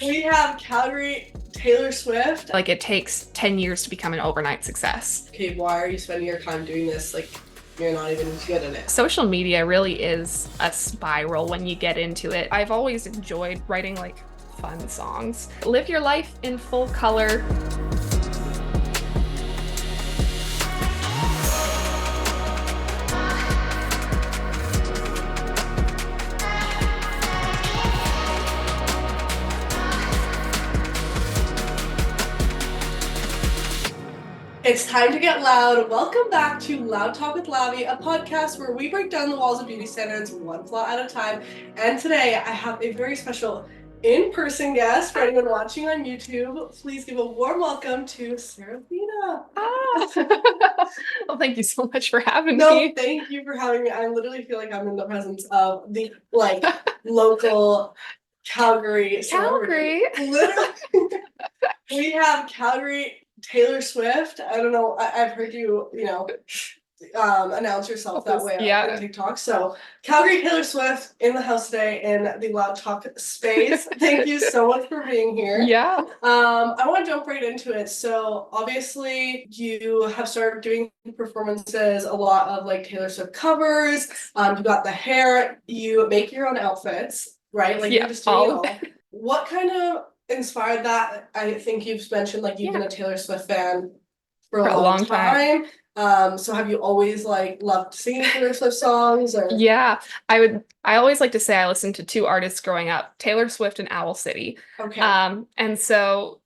We have Calgary Taylor Swift. Like, it takes 10 years to become an overnight success. Okay, why are you spending your time doing this? Like, you're not even good at it. Social media really is a spiral when you get into it. I've always enjoyed writing like fun songs. Live your life in full color. It's time to get loud. Welcome back to Loud Talk with Lavi, a podcast where we break down the walls of beauty standards one flaw at a time. And today I have a very special in-person guest for anyone watching on YouTube. Please give a warm welcome to Lavinia. Well, thank you so much for having No, me. thank you for having me. I literally feel like I'm in the presence of the local Calgary celebrity. Calgary. Literally. We have Calgary Taylor Swift. I don't know. I've heard you, announce yourself that way on TikTok. So Calgary Taylor Swift in the house today in the Loud Talk space. Thank you so much for being here. Yeah. I want to jump right into it. So obviously you have started doing performances, a lot of like Taylor Swift covers. You got the hair. You make your own outfits, right? Like Yeah, you're just doing it all. What kind of inspired that? I think you've mentioned like you've been a Taylor Swift fan for a long time. So have you always like loved singing Taylor Swift songs or? Yeah, I always like to say I listened to two artists growing up, Taylor Swift and Owl City. Okay. And so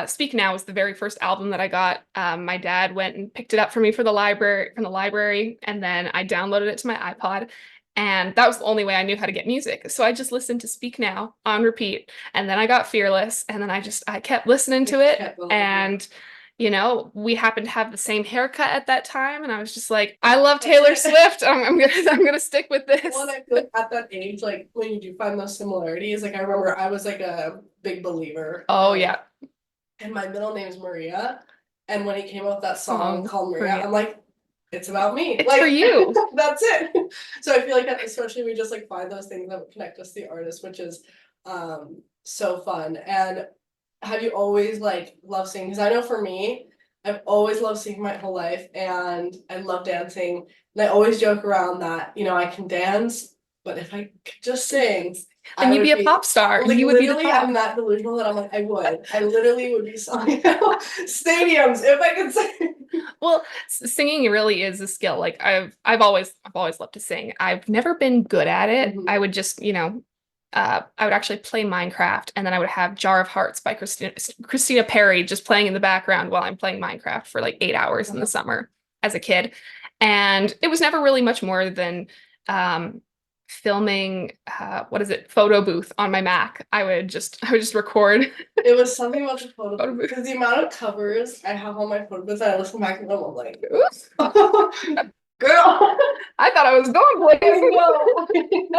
Speak Now was the very first album that I got. My dad went and picked it up for me from the library, and then I downloaded it to my iPod. And that was the only way I knew how to get music. So I just listened to Speak Now on repeat. And then I got Fearless. And then I kept listening to it. And, we happened to have the same haircut at that time. And I was just like, I love Taylor Swift. I'm gonna stick with this. Well, and I feel like at that age, like when you do find those similarities, like I remember I was like a big believer. Oh, yeah. And my middle name is Maria. And when he came out with that song called Maria, Maria. I'm like, it's about me. It's for you. That's it. So I feel like that, especially we just like find those things that connect us to the artist, which is so fun. And have you always like loved singing? Because I know for me, I've always loved singing my whole life and I love dancing. And I always joke around that, I can dance, but if I could just sing, then you'd be a pop star. Like, you would literally, I'm that delusional that I'm like, I literally would be selling out stadiums if I could sing. Well, singing really is a skill. Like I've always loved to sing. I've never been good at it. I would just, I would actually play Minecraft, and then I would have Jar of Hearts by Christina Perry just playing in the background while I'm playing Minecraft for like 8 hours in the summer as a kid. And it was never really much more than filming photo booth on my Mac. I would just record. It was something about the photo booth because the amount of covers I have on my photo booth, and I listen back to them, I'm like, oops. Girl, I thought I was going places.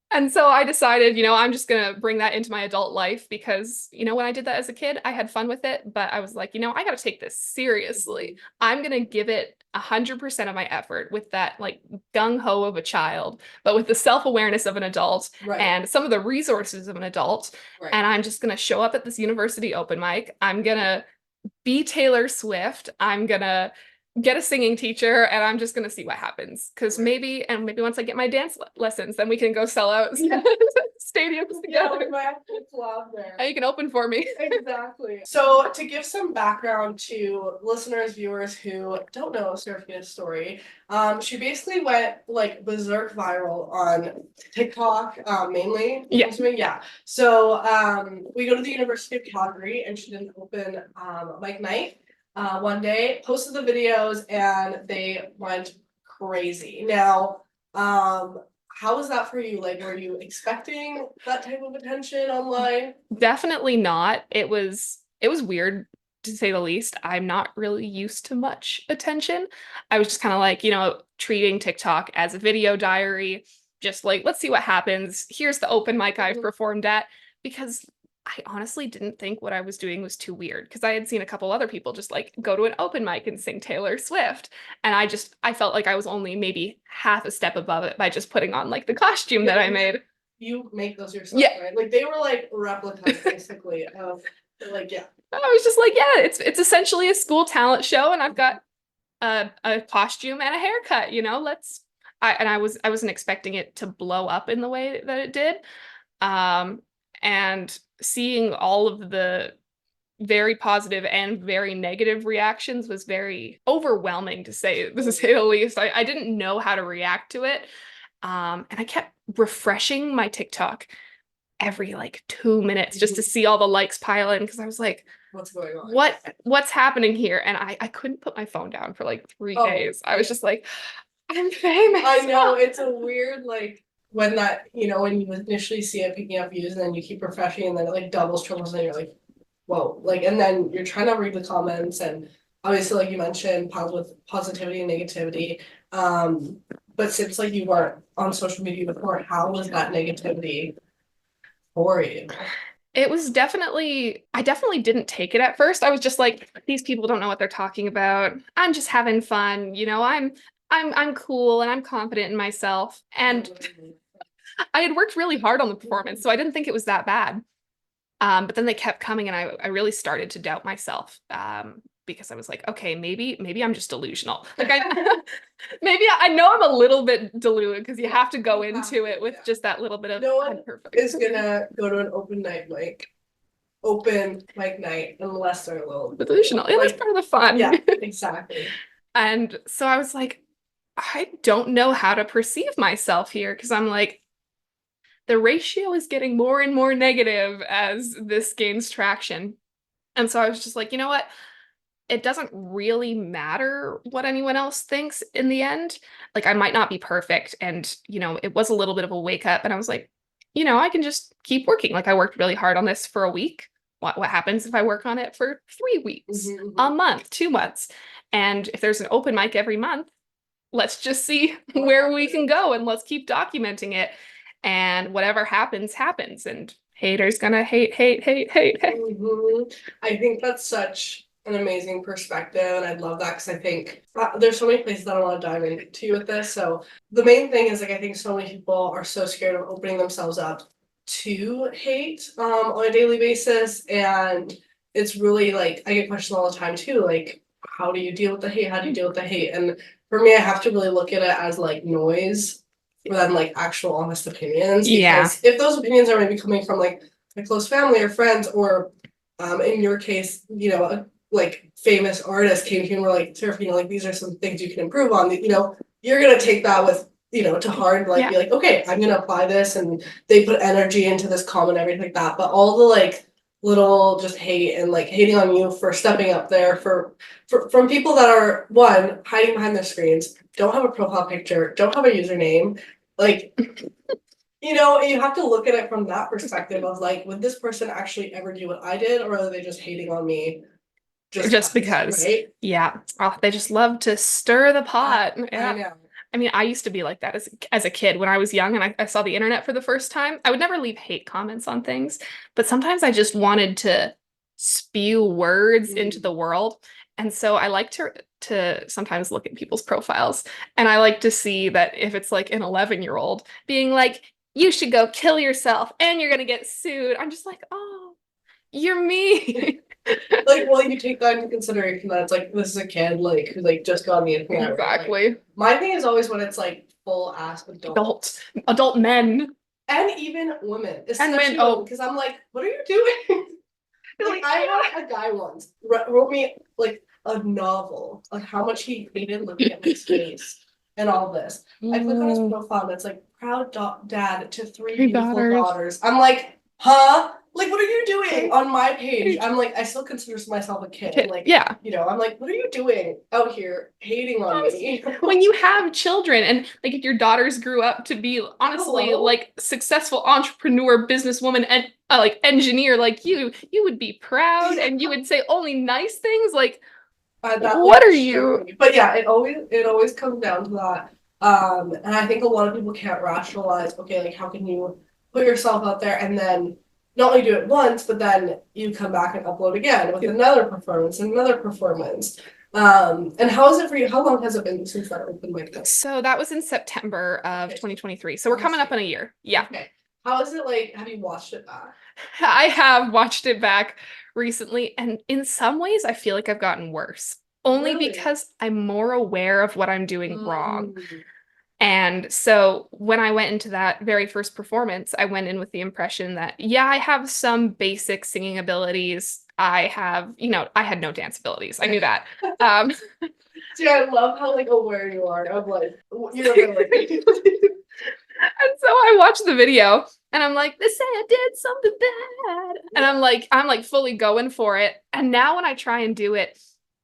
And so I decided, I'm just going to bring that into my adult life because, when I did that as a kid, I had fun with it. But I was like, I got to take this seriously. I'm going to give it 100% of my effort with that like gung-ho of a child, but with the self-awareness of an adult and some of the resources of an adult. And I'm just going to show up at this university open mic. I'm going to be Taylor Swift. I'm going to get a singing teacher, and I'm just gonna see what happens. Because maybe once I get my dance lessons, then we can go sell out stadiums together. And you can open for me. Exactly. So to give some background to listeners, viewers who don't know Seraphina's story, she basically went like berserk viral on TikTok, mainly. Yeah. So we go to the University of Calgary, and she did an open mic night. One day, posted the videos, and they went crazy. Now, how was that for you? Like, were you expecting that type of attention online? Definitely not. It was weird to say the least. I'm not really used to much attention. I was just kind of like, treating TikTok as a video diary, just like, let's see what happens. Here's the open mic I've performed at, because I honestly didn't think what I was doing was too weird, because I had seen a couple other people just like go to an open mic and sing Taylor Swift. And I felt like I was only maybe half a step above it by just putting on like the costume that I made. you make those yourself, Yeah. right? Like they were like replicas basically of like, yeah. I was just like, yeah, it's essentially a school talent show, and I've got a costume and a haircut, you know, I wasn't expecting it to blow up in the way that it did. And seeing all of the very positive and very negative reactions was very overwhelming to say the least. I didn't know how to react to it. And I kept refreshing my TikTok every like 2 minutes just to see all the likes pile in, because I was like, What's going on? What's happening here? And I couldn't put my phone down for like 3 days. I was just like, I'm famous. I know, it's a weird, like, when that, you know, when you initially see it picking up views and then you keep refreshing and then it like doubles, triples, and you're like, whoa, like, and then you're trying to read the comments and obviously, like you mentioned, with positivity and negativity. But since like you weren't on social media before, how was that negativity for you? It was I definitely didn't take it at first. I was just like, these people don't know what they're talking about. I'm just having fun, you know, I'm cool and I'm confident in myself. And I had worked really hard on the performance, so I didn't think it was that bad. But then they kept coming, and I really started to doubt myself. Because I was like, okay, maybe I'm just delusional. Like maybe I know I'm a little bit deluded, because you have to go into it with just that little bit of no one perfect. is gonna go to an open mic night unless they're a little delusional. Yeah, that's part of the fun. Yeah, exactly. And so I was like, I don't know how to perceive myself here, because I'm like, the ratio is getting more and more negative as this gains traction. And so I was just like, you know what? It doesn't really matter what anyone else thinks in the end. Like, I might not be perfect. And, you know, it was a little bit of a wake up. And I was like, you know, I can just keep working. Like, I worked really hard on this for a week. What happens if I work on it for 3 weeks, a month, 2 months? And if there's an open mic every month, let's just see where we can go, and let's keep documenting it. And whatever happens, happens. And haters gonna hate. I think that's such an amazing perspective, and I love that, because I think there's so many places that I want to dive into with this. So the main thing is, like, I think so many people are so scared of opening themselves up to hate on a daily basis, and it's really like I get questions all the time too, like, how do you deal with the hate? How do you deal with the hate? And for me, I have to really look at it as like noise rather than like actual honest opinions. Because if those opinions are maybe coming from like a close family or friends, or in your case, you know, a like famous artist came to you and were like, Serafina, like, these are some things you can improve on, you know, you're gonna take that with, you know, to heart, like, be like, okay, I'm gonna apply this, and they put energy into this comment, everything like that. But all the like little just hate and like hating on you for stepping up there from people that are, one, hiding behind their screens, don't have a profile picture, don't have a username, like, you know, you have to look at it from that perspective of like, would this person actually ever do what I did, or are they just hating on me just because? Right? Yeah. Oh, they just love to stir the pot. I know. I mean, I used to be like that as a kid when I was young, and I saw the internet for the first time. I would never leave hate comments on things, but sometimes I just wanted to spew words into the world. And so I like to sometimes look at people's profiles, and I like to see that if it's like an 11-year-old being like, you should go kill yourself and you're gonna get sued, I'm just like, oh, you're me. Like, well, you take that into consideration that it's like, this is a kid, like, who like just got on the internet. Exactly. Like, my thing is always when it's like full ass adult men, and even women, especially and men. Because I'm like, what are you doing? Like, I had a guy once wrote me like a novel on how much he hated looking at my face and all this. I click on his profile and it's like, proud dad to 3 beautiful daughters. I'm like, huh? Like, what are you doing on my page? I'm like, I still consider myself a kid. Like, yeah, you know, I'm like, what are you doing out here hating on me? When you have children, and like if your daughters grew up to be honestly like successful entrepreneur, businesswoman, and like engineer like you would be proud and you would say only nice things. Like, what are you? But yeah, it always comes down to that. And I think a lot of people can't rationalize, okay, like, how can you put yourself out there and then not only do it once, but then you come back and upload again with another performance and another performance. And how is it for you? How long has it been since that open mic? So that was in September of 2023. So we're coming up on a year. Yeah. Okay. How is it like, have you watched it back? I have watched it back recently, and in some ways, I feel like I've gotten worse. Only Really? because I'm more aware of what I'm doing wrong. Mm, And so when I went into that very first performance, I went in with the impression that, yeah, I have some basic singing abilities. I have, I had no dance abilities. I knew that. Um, See, I love how like aware you are of like your ability. And so I watched the video and I'm like, they say I did something bad. And I'm like fully going for it. And now when I try and do it,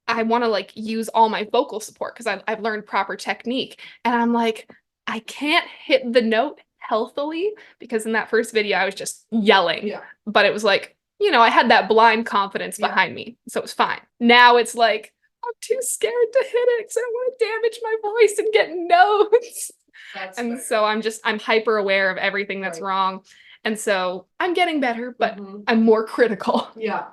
I want to like use all my vocal support because I've learned proper technique. And I'm like, I can't hit the note healthily because in that first video I was just yelling. Yeah. But it was like, I had that blind confidence Yeah. behind me. So it was fine. Now it's like, I'm too scared to hit it because I don't want to damage my voice and get notes. That's And fair. so I'm hyper aware of everything that's Right. wrong. And so I'm getting better, but Mhm. I'm more critical. Yeah.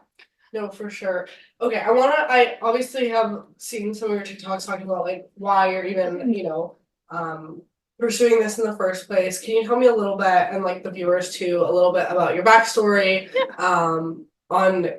No, for sure. Okay, I obviously have seen some of your TikToks talking about like why you're even, pursuing this in the first place. Can you tell me a little bit, and like the viewers too, a little bit about your backstory, on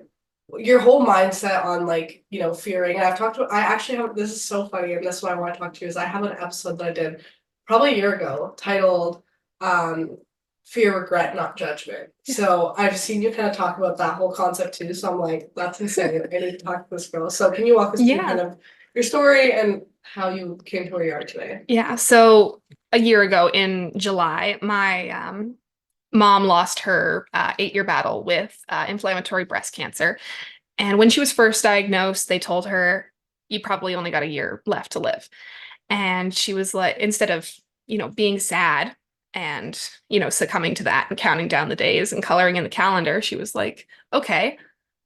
your whole mindset on like, fearing. And I actually have, this is so funny, and this is what I want to talk to you, is I have an episode that I did probably a year ago titled um fear, regret, not judgment. So I've seen you kind of talk about that whole concept too. So I'm like, that's insane. I need to talk to this girl. So can you walk us through kind Yeah. of your story and how you came to where you are today? Yeah. So a year ago in July, my mom lost her 8-year battle with inflammatory breast cancer. And when she was first diagnosed, they told her, you probably only got a year left to live. And she was like, instead of, being sad and, succumbing to that and counting down the days and coloring in the calendar, she was like, okay,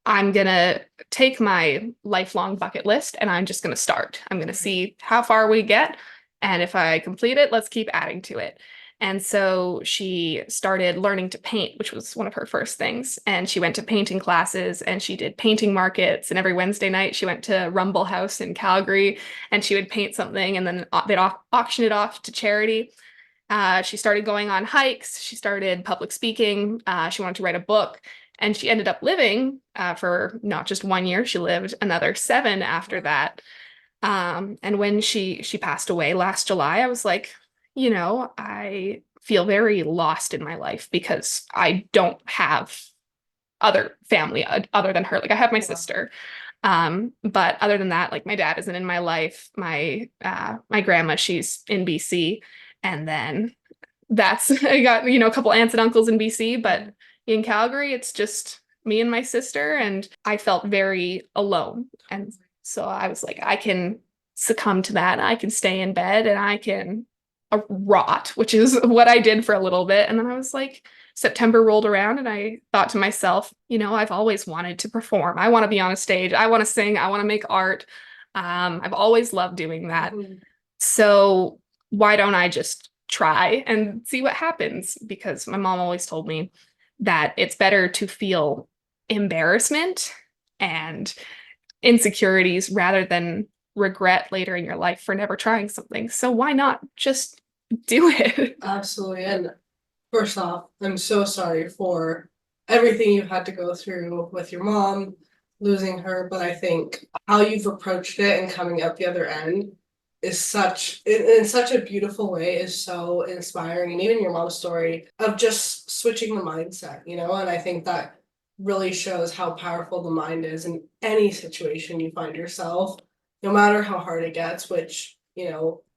I'm gonna take my lifelong bucket list and I'm just gonna start. I'm gonna see how far we get. And if I complete it, let's keep adding to it. And so she started learning to paint, which was one of her first things. And she went to painting classes and she did painting markets. And every Wednesday night, she went to Rumble House in Calgary and she would paint something and then they'd auction it off to charity. She started going on hikes. She started public speaking. She wanted to write a book. And she ended up living for not just 1 year, she lived another 7 after that. And when she passed away last July, I was like, I feel very lost in my life because I don't have other family other than her. Like I have my sister. But other than that, like my dad isn't in my life. My grandma, she's in BC. And then that's I got, a couple aunts and uncles in BC, but in Calgary, it's just me and my sister, and I felt very alone. And so I was like, I can succumb to that. I can stay in bed and I can rot, which is what I did for a little bit. And then I was like, September rolled around and I thought to myself, I've always wanted to perform. I want to be on a stage. I want to sing. I want to make art. I've always loved doing that. Mhm. So why don't I just try and see what happens? Because my mom always told me that it's better to feel embarrassment and insecurities rather than regret later in your life for never trying something. So why not just do it? Absolutely. And first off, I'm so sorry for everything you've had to go through with your mom, losing her, but I think how you've approached it and coming out the other end is in such a beautiful way, is so inspiring. And even your mom's story of just switching the mindset, and I think that really shows how powerful the mind is in any situation you find yourself, no matter how hard it gets, which,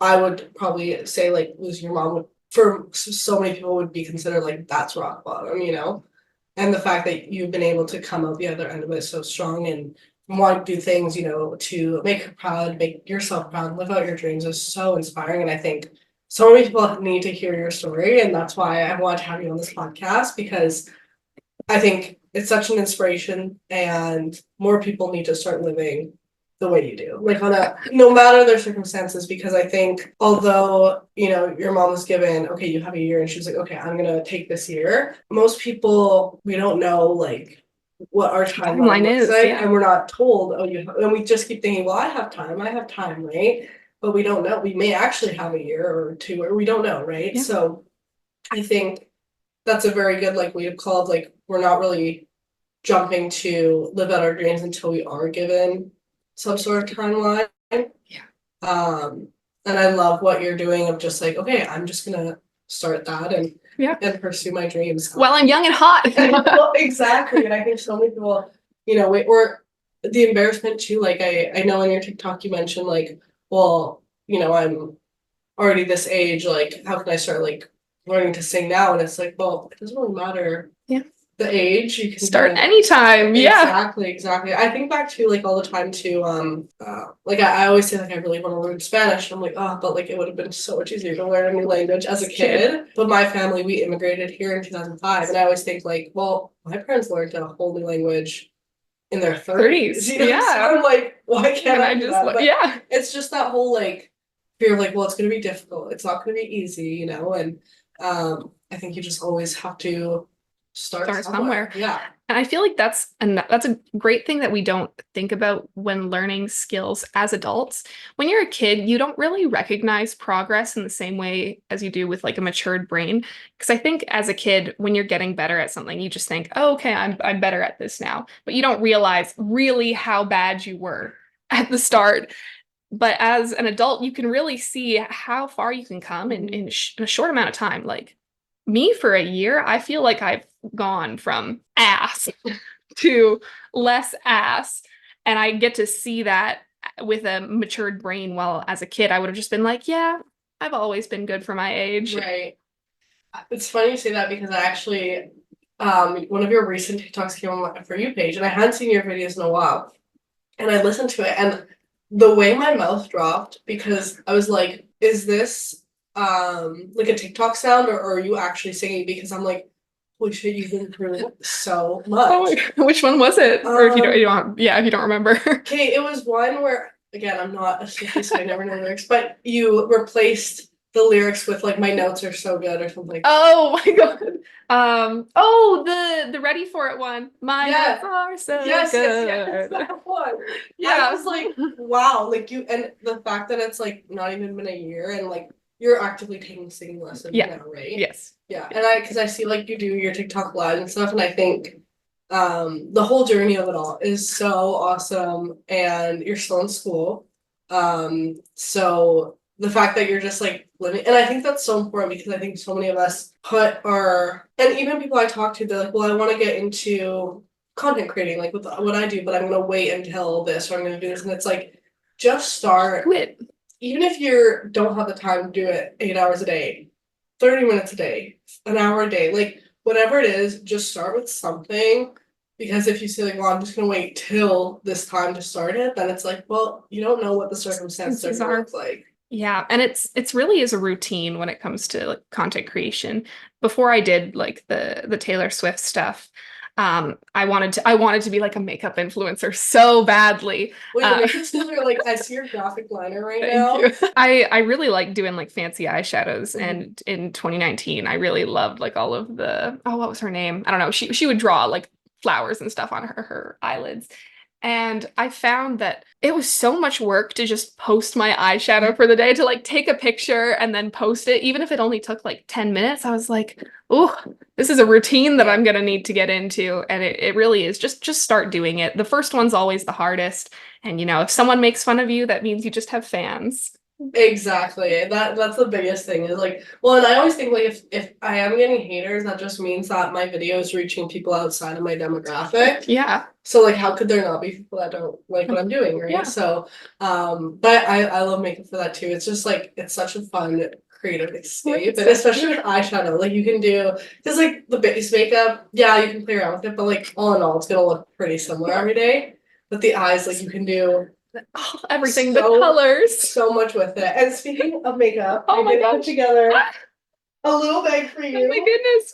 I would probably say like losing your mom would, for so many people, would be considered like that's rock bottom. And the fact that you've been able to come out the other end of it so strong and want to do things, to make her proud, make yourself proud, live out your dreams is so inspiring. And I think so many people need to hear your story. And that's why I want to have you on this podcast, because I think it's such an inspiration and more people need to start living the way you do, like no matter their circumstances, because I think although, your mom was given, okay, you have a year, and she was like, okay, I'm going to take this year. Most people, we don't know like what our timeline looks like, Yeah. and we're not told, and we just keep thinking, well, I have time, right? But we don't know. We may actually have a year or two, or we don't know, right? Yeah. So I think that's a very good like way to call it, like we're not really jumping to live out our dreams until we are given some sort of timeline. Yeah. And I love what you're doing of just like, okay, I'm just gonna start that and pursue my dreams. Well, I'm young and hot. Well, exactly. And I think so many people, you know, or the embarrassment too, like I know in your TikTok you mentioned like, well, you know, I'm already this age, like how can I start like learning to sing now? And it's like, well, it doesn't really matter. Yeah. The age, you can start anytime. Yeah. Exactly. I think back to like all the time to like I always say like I really want to learn Spanish. I'm like, oh, but like it would have been so much easier to learn a new language as a kid. But my family, we immigrated here in 2005, and I always think like, well, my parents learned a whole new language in their 30s. You know? Yeah. So I'm like, why can't I do just that? But yeah. It's just that whole like fear of like, well, it's gonna be difficult. It's not gonna be easy, you know, and I think you just always have to start somewhere. Yeah. And I feel like that's a great thing that we don't think about when learning skills as adults. When you're a kid, you don't really recognize progress in the same way as you do with like a matured brain. Because I think as a kid, when you're getting better at something, you just think, oh, okay, I'm better at this now. But you don't realize really how bad you were at the start. But as an adult, you can really see how far you can come in a short amount of time. Like me for a year, I feel like I've gone from ass to less ass. And I get to see that with a matured brain. While as a kid, I would have just been like, yeah, I've always been good for my age. Right. It's funny you say that because I actually, one of your recent TikToks came on my For You page, and I hadn't seen your videos in a while. And I listened to it, and the way my mouth dropped, because I was like, is this like a TikTok sound, or are you actually singing? Because I'm like, holy shit, you've been through so much. Oh my God. Which one was it? Or if you don't, if you don't remember. Okay, it was one where, again, I'm not a singer, so I never know lyrics, but you replaced the lyrics with like my notes are so good or something. Oh my God. The Ready For It one. My notes are so yes, good. Yes, that one. Yeah. I was like, wow, like you, and the fact that it's like not even been a year and like you're actively taking singing lessons now, right? Yes. Yeah. And because I see like you do your TikTok live and stuff, and I think the whole journey of it all is so awesome, and you're still in school. So the fact that you're just like living, and I think that's so important because I think so many of us and even people I talk to, they're like, well, I want to get into content creating, like with what I do, but I'm gonna wait until this, or I'm gonna do this, and it's like, just start. Quit. Even if you don't have the time to do it 8 hours a day, 30 minutes a day, an hour a day, like whatever it is, just start with something. Because if you say like, well, I'm just gonna wait till this time to start it, then it's like, well, you don't know what the circumstances are like. Yeah, and it's really is a routine when it comes to like content creation. Before I did like the Taylor Swift stuff, I wanted to be like a makeup influencer so badly. Wait, the makeup skills are like, I see your graphic liner right now. I really like doing like fancy eyeshadows, and in 2019 I really loved like all of the what was her name? I don't know. She would draw like flowers and stuff on her eyelids. And I found that it was so much work to just post my eyeshadow for the day, to like take a picture and then post it. Even if it only took like 10 minutes, I was like, oh, this is a routine that I'm going to need to get into. And it really is just start doing it. The first one's always the hardest. And, you know, if someone makes fun of you, that means you just have fans. Exactly. That's the biggest thing is like, well, and I always think like if I am getting haters, that just means that my video is reaching people outside of my demographic. Yeah. So like how could there not be people that don't like what I'm doing, right? Yeah. So but I love makeup for that too. It's just like it's such a fun creative escape, and especially with eyeshadow, like you can do, because like the base makeup, yeah, you can play around with it, but like all in all it's gonna look pretty similar every day. But the eyes, like you can do everything, the colors, so much with it. And speaking of makeup, I did put together a little bag for you. Oh my goodness.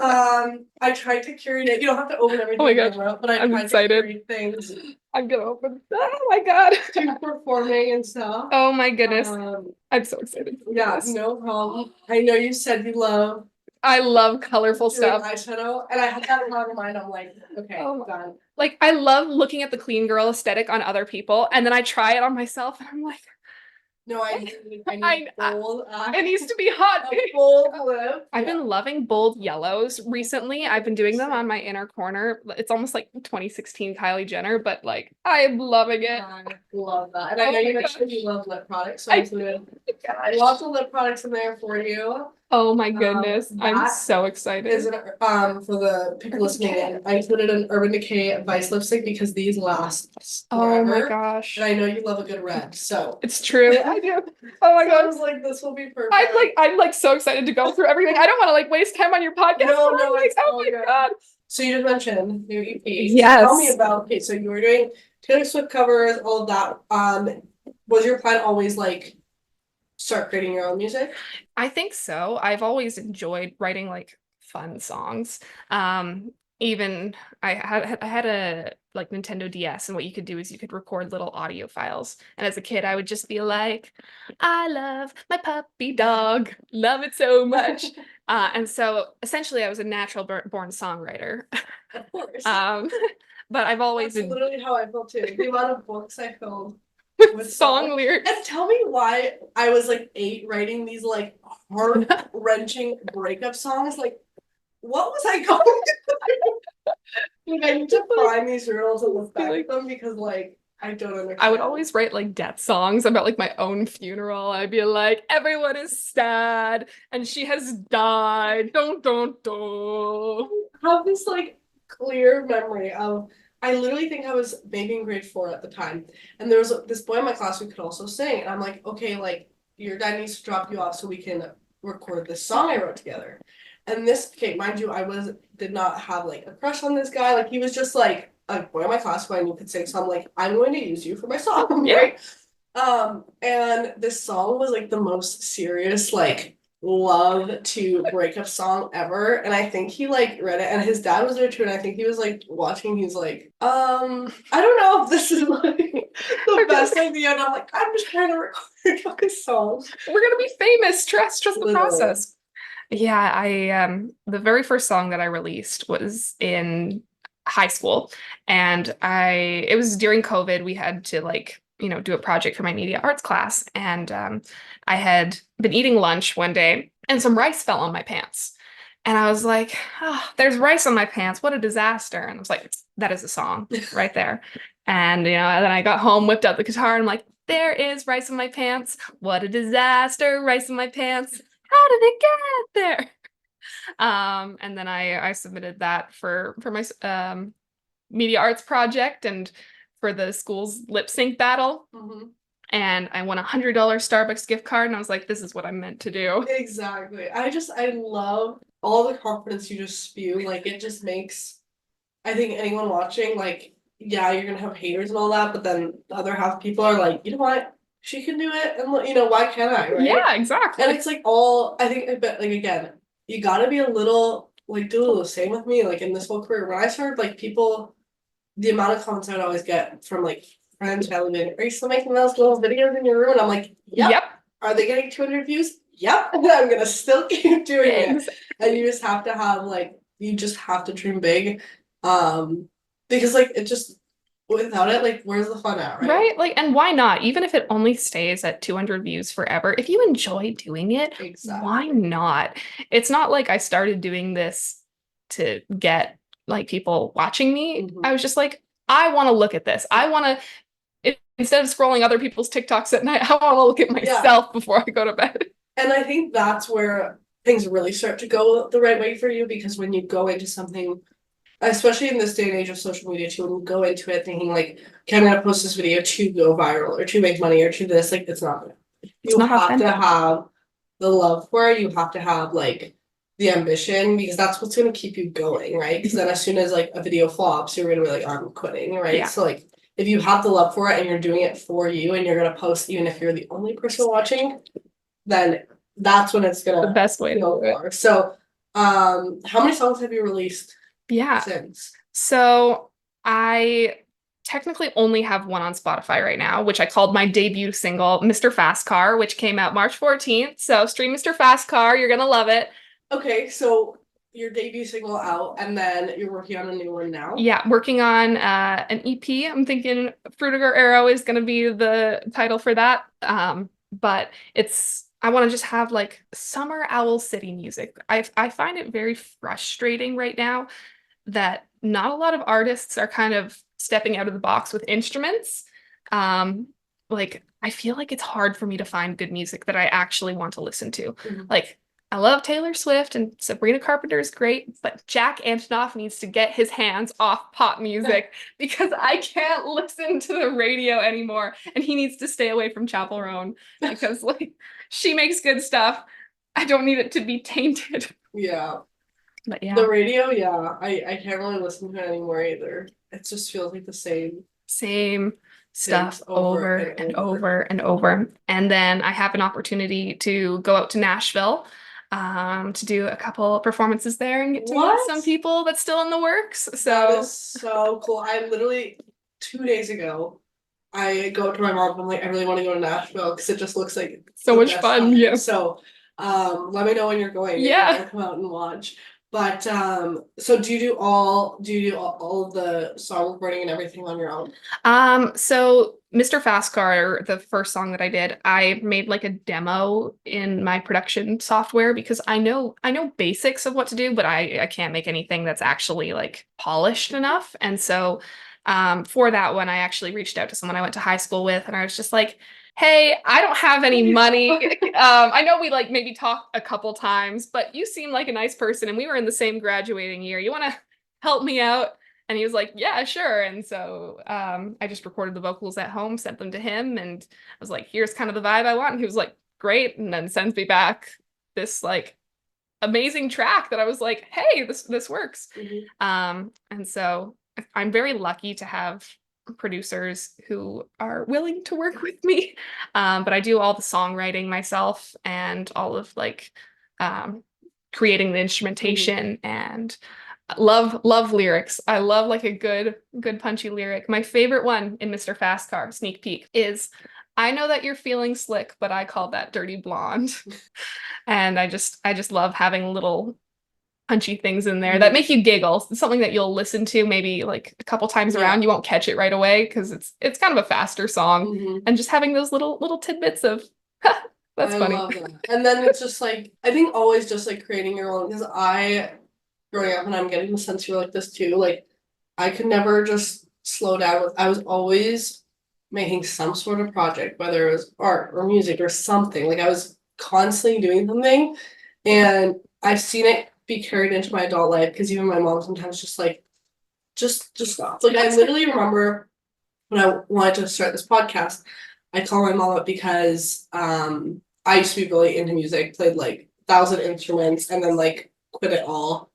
I tried to curate it. You don't have to open everything. Oh my god, but I'm excited. To curate things. I'm gonna open. Oh my god. To performing and stuff. Oh my goodness. I'm so excited. Yeah, no problem. I know you said you love. I love colorful stuff. Eyeshadow, and I had that in my mind. I'm like, okay, done. Like I love looking at the clean girl aesthetic on other people, and then I try it on myself, and I'm like, No, I need bold. It needs to be hot. A bold lip. I've been loving bold yellows recently. I've been doing them on my inner corner. It's almost like 2016 Kylie Jenner, but like I'm loving it. I love that. And I know you mentioned you love lip products, so I included lots of lip products in there for you. Oh my goodness. I'm so excited. Is it for the people listening in, I included an Urban Decay Vice lipstick because these last forever. Oh my gosh. And I know you love a good red, so it's true. I do. Oh my god. I was like, this will be perfect. I'm like so excited to go through everything. I don't want to like waste time on your podcast. No, like, oh my god. So you just mentioned new EP. Yes. Tell me about, okay, so you were doing Taylor Swift covers, all of that. Was your plan always like start creating your own music? I think so. I've always enjoyed writing like fun songs. Even I had a like Nintendo DS, and what you could do is you could record little audio files. And as a kid, I would just be like, I love my puppy dog, love it so much. And so essentially I was a natural born songwriter. Of course. But I've always That's literally how I felt too. The amount of books I filled with song lyrics. And tell me why I was like 8 writing these like heart-wrenching breakup songs. Like, what was I going through? Like, I need to find these journals and look back at them because like I don't understand. I would always write like death songs about like my own funeral. I'd be like, everyone is sad and she has died. Don't. I have this like clear memory of, I literally think I was maybe in grade 4 at the time, and there was this boy in my class who could also sing, and I'm like, okay, like your dad needs to drop you off so we can record this song I wrote together. And this, okay, mind you, did not have like a crush on this guy. Like he was just like a boy in my class who I knew could sing. So I'm like, I'm going to use you for my song, right? And this song was like the most serious, like love to breakup song ever. And I think he like read it, and his dad was there too. And I think he was like watching. He's like, I don't know if this is like the best idea. And I'm like, I'm just trying to record a song. We're gonna be famous. Trust the process. Yeah, I the very first song that I released was in high school, and it was during COVID. We had to like, do a project for my media arts class, and I had been eating lunch one day and some rice fell on my pants, and I was like, oh, there's rice on my pants, what a disaster. And I was like, that is a song right there. And then I got home, whipped out the guitar, and I'm like, there is rice in my pants, what a disaster, rice in my pants, how did it get there? And then I submitted that for my media arts project and for the school's lip sync battle. Mm-hmm. And I won $100 Starbucks gift card, and I was like, this is what I'm meant to do. Exactly. I love all the confidence you just spew. Like it just makes, I think anyone watching, like, yeah, you're gonna have haters and all that, but then the other half of people are like, you know what? She can do it, and why can't I, right? Yeah, exactly. And it's like I think, but like again, you gotta be a little like do a little same with me, like in this whole career. When I started, like people, the amount of comments I'd always get from like friends telling me, are you still making those little videos in your room? And I'm like, yep. Are they getting 200 views? Yep. And I'm gonna still keep doing it. And you just have to have you just have to dream big, because like it just, without it, like where's the fun at, right? Right? Like, and why not? Even if it only stays at 200 views forever, if you enjoy doing it, why not? It's not like I started doing this to get like people watching me. Mm-hmm. I was just like, I want to look at this. I want to, instead of scrolling other people's TikToks at night, I want to look at myself before I go to bed. And I think that's where things really start to go the right way for you, because when you go into something, especially in this day and age of social media too, when you go into it thinking like, okay, I'm gonna post this video to go viral or to make money or to this, like it's not gonna. You have to have the love for it. You have to have like the ambition, because that's what's gonna keep you going, right? Because then as soon as like a video flops, you're gonna be like, I'm quitting, right? Yeah. So like if you have the love for it and you're doing it for you and you're gonna post even if you're the only person watching, then that's when it's gonna the best way to do it. So how many songs have you released? Yeah. Since? So I technically only have one on Spotify right now, which I called my debut single, Mr. Fastcar, which came out March 14th. So stream Mr. Fastcar, you're gonna love it. Okay, so your debut single out, and then you're working on a new one now? Yeah, working on an EP. I'm thinking Fruitiger Arrow is gonna be the title for that. but I want to just have like summer owl city music. I find it very frustrating right now that not a lot of artists are kind of stepping out of the box with instruments. Um, like I feel like it's hard for me to find good music that I actually want to listen to. Mhm. Like I love Taylor Swift and Sabrina Carpenter is great, but Jack Antonoff needs to get his hands off pop music because I can't listen to the radio anymore, and he needs to stay away from Chapel Roan because like she makes good stuff. I don't need it to be tainted. Yeah. But The yeah, radio, yeah, I can't really listen to it anymore either. It just feels like the same same things stuff over over and and over. over and over. And then I have an opportunity to go out to Nashville to do a couple performances there and get to meet What? some people that's still in the works. That So is so cool. I literally 2 days ago, I go up to my mom. I'm like, I really want to go to Nashville because it just looks like so the much best fun. time. Yeah. So, let me know when you're going. Maybe Yeah. I'll come out and watch. But so do you do all of the song recording and everything on your own? So Mr. Fastcar, the first song that I did, I made like a demo in my production software because I know basics of what to do, but I can't make anything that's actually like polished enough. And so for that one, I actually reached out to someone I went to high school with, and I was just like, hey, I don't have any money. I know we like maybe talked a couple times, but you seem like a nice person, and we were in the same graduating year. You want to help me out? And he was like, yeah, sure. And so I just recorded the vocals at home, sent them to him, and I was like, here's kind of the vibe I want. And he was like, great. And then sends me back this like amazing track that I was like, hey, this works. Mhm. And so I'm very lucky to have producers who are willing to work with me. But I do all the songwriting myself and all of like creating the instrumentation and love lyrics. I love like a good punchy lyric. My favorite one in Mr. Fastcar, sneak peek, is I know that you're feeling slick, but I call that dirty blonde. And I just love having little punchy things in there that make you giggle. It's something that you'll listen to maybe like a couple times Yeah. around. You won't catch it right away because it's kind of a faster song. Mhm. And just having those little tidbits of that's I funny. love that. And then it's just like I think always just like creating your own because growing up and I'm getting the sense you're like this too, like I could never just slow down with I was always making some sort of project, whether it was art or music or something. Like I was constantly doing something and I've seen it be carried into my adult life because even my mom sometimes just like just stop. Like I literally remember when I wanted to start this podcast, I called my mom up because I used to be really into music, played like 1,000 instruments, and then like quit it all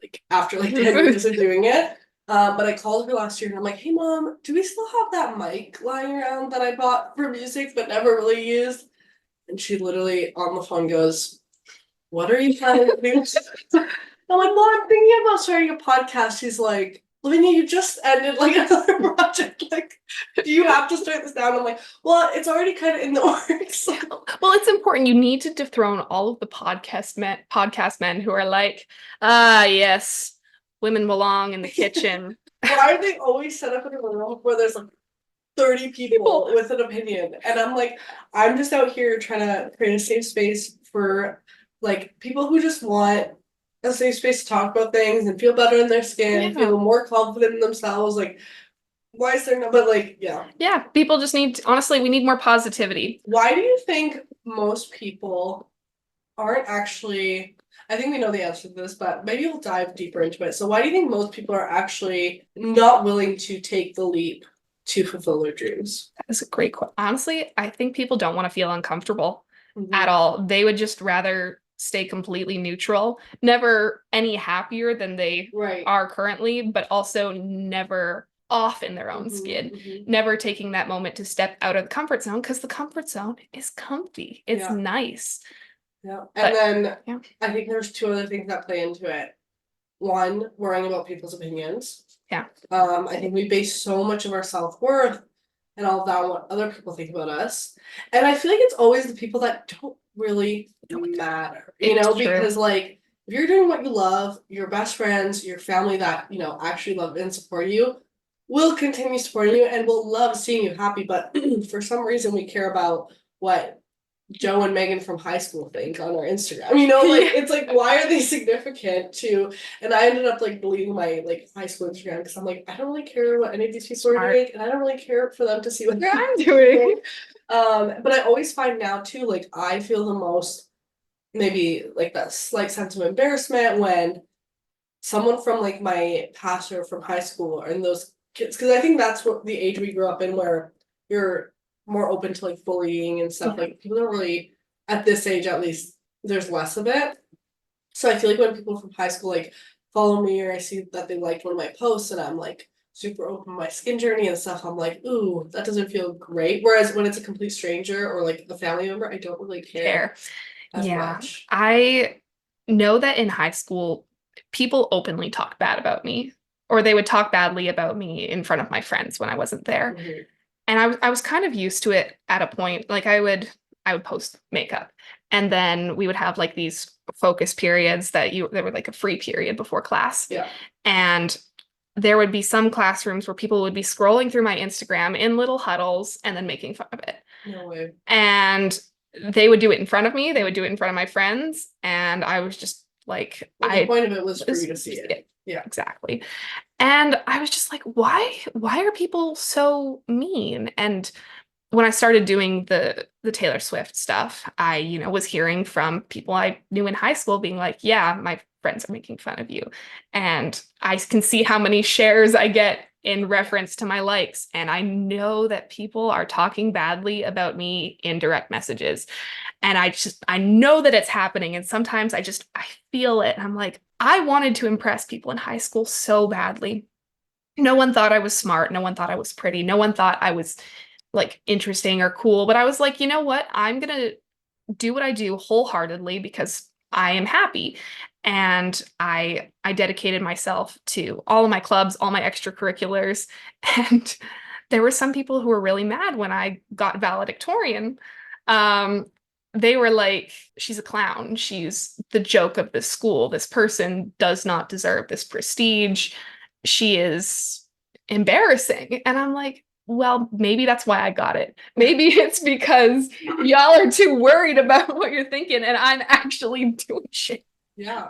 like after like 10 years of doing it. But I called her last year and I'm like, hey mom, do we still have that mic lying around that I bought for music but never really used? And she literally on the phone goes, what are you planning to do? I'm like, well, I'm thinking about starting a podcast. She's like, Lavinia, you just ended like another project. Like, do you have to start this down? I'm like, well, it's already kind of in the works. Well, it's important. You need to dethrone all of the podcast men who are like, ah, yes, women belong in the kitchen. Why are they always set up in a room where there's like 30 people with an opinion? And I'm like, I'm just out here trying to create a safe space for like people who just want a safe space to talk about things and feel better in their skin, Yeah. feel more confident in themselves. Like, why is there no, but like, yeah. Yeah, people just need, honestly, we need more positivity. Why do you think most people aren't actually, I think we know the answer to this, but maybe we'll dive deeper into it. So why do you think most people are actually not willing to take the leap to fulfill their dreams? That's a great question. Honestly, I think people don't want to feel uncomfortable Mhm. at all. They would just rather stay completely neutral, never any happier than they Right. are currently, but also never off in their own skin, never taking that moment to step out of the comfort zone because the comfort zone is comfy. It's Yeah. nice. Yeah. But, And then yeah. I think there's two other things that play into it. One, worrying about people's opinions. Yeah. I think we base so much of our self-worth and all of that on what other people think about us. And I feel like it's always the people that don't really matter, you It's know, true. because like if you're doing what you love, your best friends, your family that, you know, actually love and support you will continue supporting you and will love seeing you happy. But for some reason we care about what Joe and Megan from high school think on our Instagram. You know, like it's like why are they significant to? And I ended up like deleting my like high school Instagram because I'm like I don't really care what any of these people are doing, and I don't really care for them to see what I'm doing. But I always find now too, like I feel the most maybe like that slight sense of embarrassment when someone from like my past or from high school and those kids, because I think that's what the age we grew up in where you're more open to like bullying and stuff. Like people don't really at this age at least there's less of it. So I feel like when people from high school like follow me or I see that they liked one of my posts and I'm like super open my skin journey and stuff, I'm like, ooh, that doesn't feel great. Whereas when it's a complete stranger or like a family member, I don't really care as much. I know that in high school, people openly talk bad about me, or they would talk badly about me in front of my friends when I wasn't there. And I was kind of used to it at a point. Like I would post makeup, and then we would have like these focus periods there were like a free period before class. Yeah. And there would be some classrooms where people would be scrolling through my Instagram in little huddles and then making fun of it. No way. And they would do it in front of me. They would do it in front of my friends. And I was just like, the point of it was for you to see it. Yeah, exactly. And I was just like, why are people so mean? And when I started doing the Taylor Swift stuff, I, was hearing from people I knew in high school being like, yeah, my friends are making fun of you. And I can see how many shares I get in reference to my likes. And I know that people are talking badly about me in direct messages. And I know that it's happening. And sometimes I feel it. And I'm like, I wanted to impress people in high school so badly. No one thought I was smart. No one thought I was pretty. No one thought I was like interesting or cool. But I was like, you know what? I'm going to do what I do wholeheartedly because I am happy. And I dedicated myself to all of my clubs, all my extracurriculars. And there were some people who were really mad when I got valedictorian. Um, they were like, she's a clown. She's the joke of this school. This person does not deserve this prestige. She is embarrassing. And I'm like, well, maybe that's why I got it. Maybe it's because y'all are too worried about what you're thinking and I'm actually doing shit. Yeah.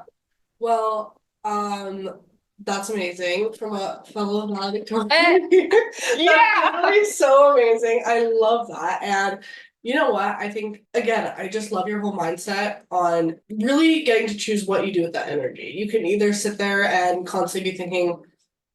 Well, that's amazing from a fellow valedictorian. Yeah. That's really so amazing. I love that. And you know what? I think again, I just love your whole mindset on really getting to choose what you do with that energy. You can either sit there and constantly be thinking,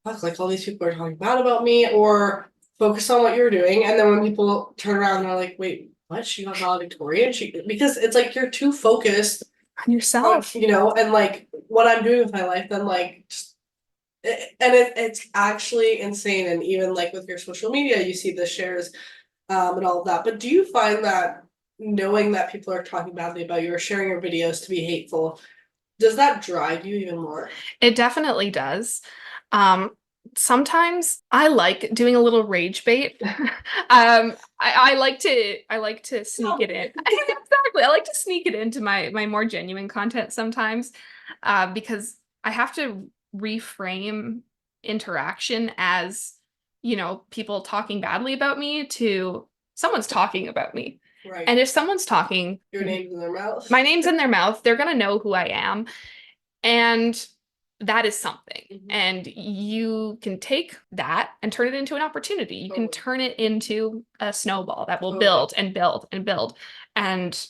fuck, like all these people are talking bad about me, or focus on what you're doing. And then when people turn around and are like, wait, what? She got valedictorian? Because it's like you're too focused On yourself. and like what I'm doing with my life, then like just it's actually insane. And even like with your social media, you see the shares and all of that. But do you find that knowing that people are talking badly about you or sharing your videos to be hateful, does that drive you even more? It definitely does. Um, Sometimes I like doing a little rage bait. I like to sneak it in. Exactly. I like to sneak it into my more genuine content sometimes, because I have to reframe interaction as, people talking badly about me to someone's talking about me. Right. And if someone's talking, Your name's in their mouth. my name's in their mouth, they're gonna know who I am. And that is something. And you can take that and turn it into an opportunity. You can turn it into a snowball that will build and build and build. And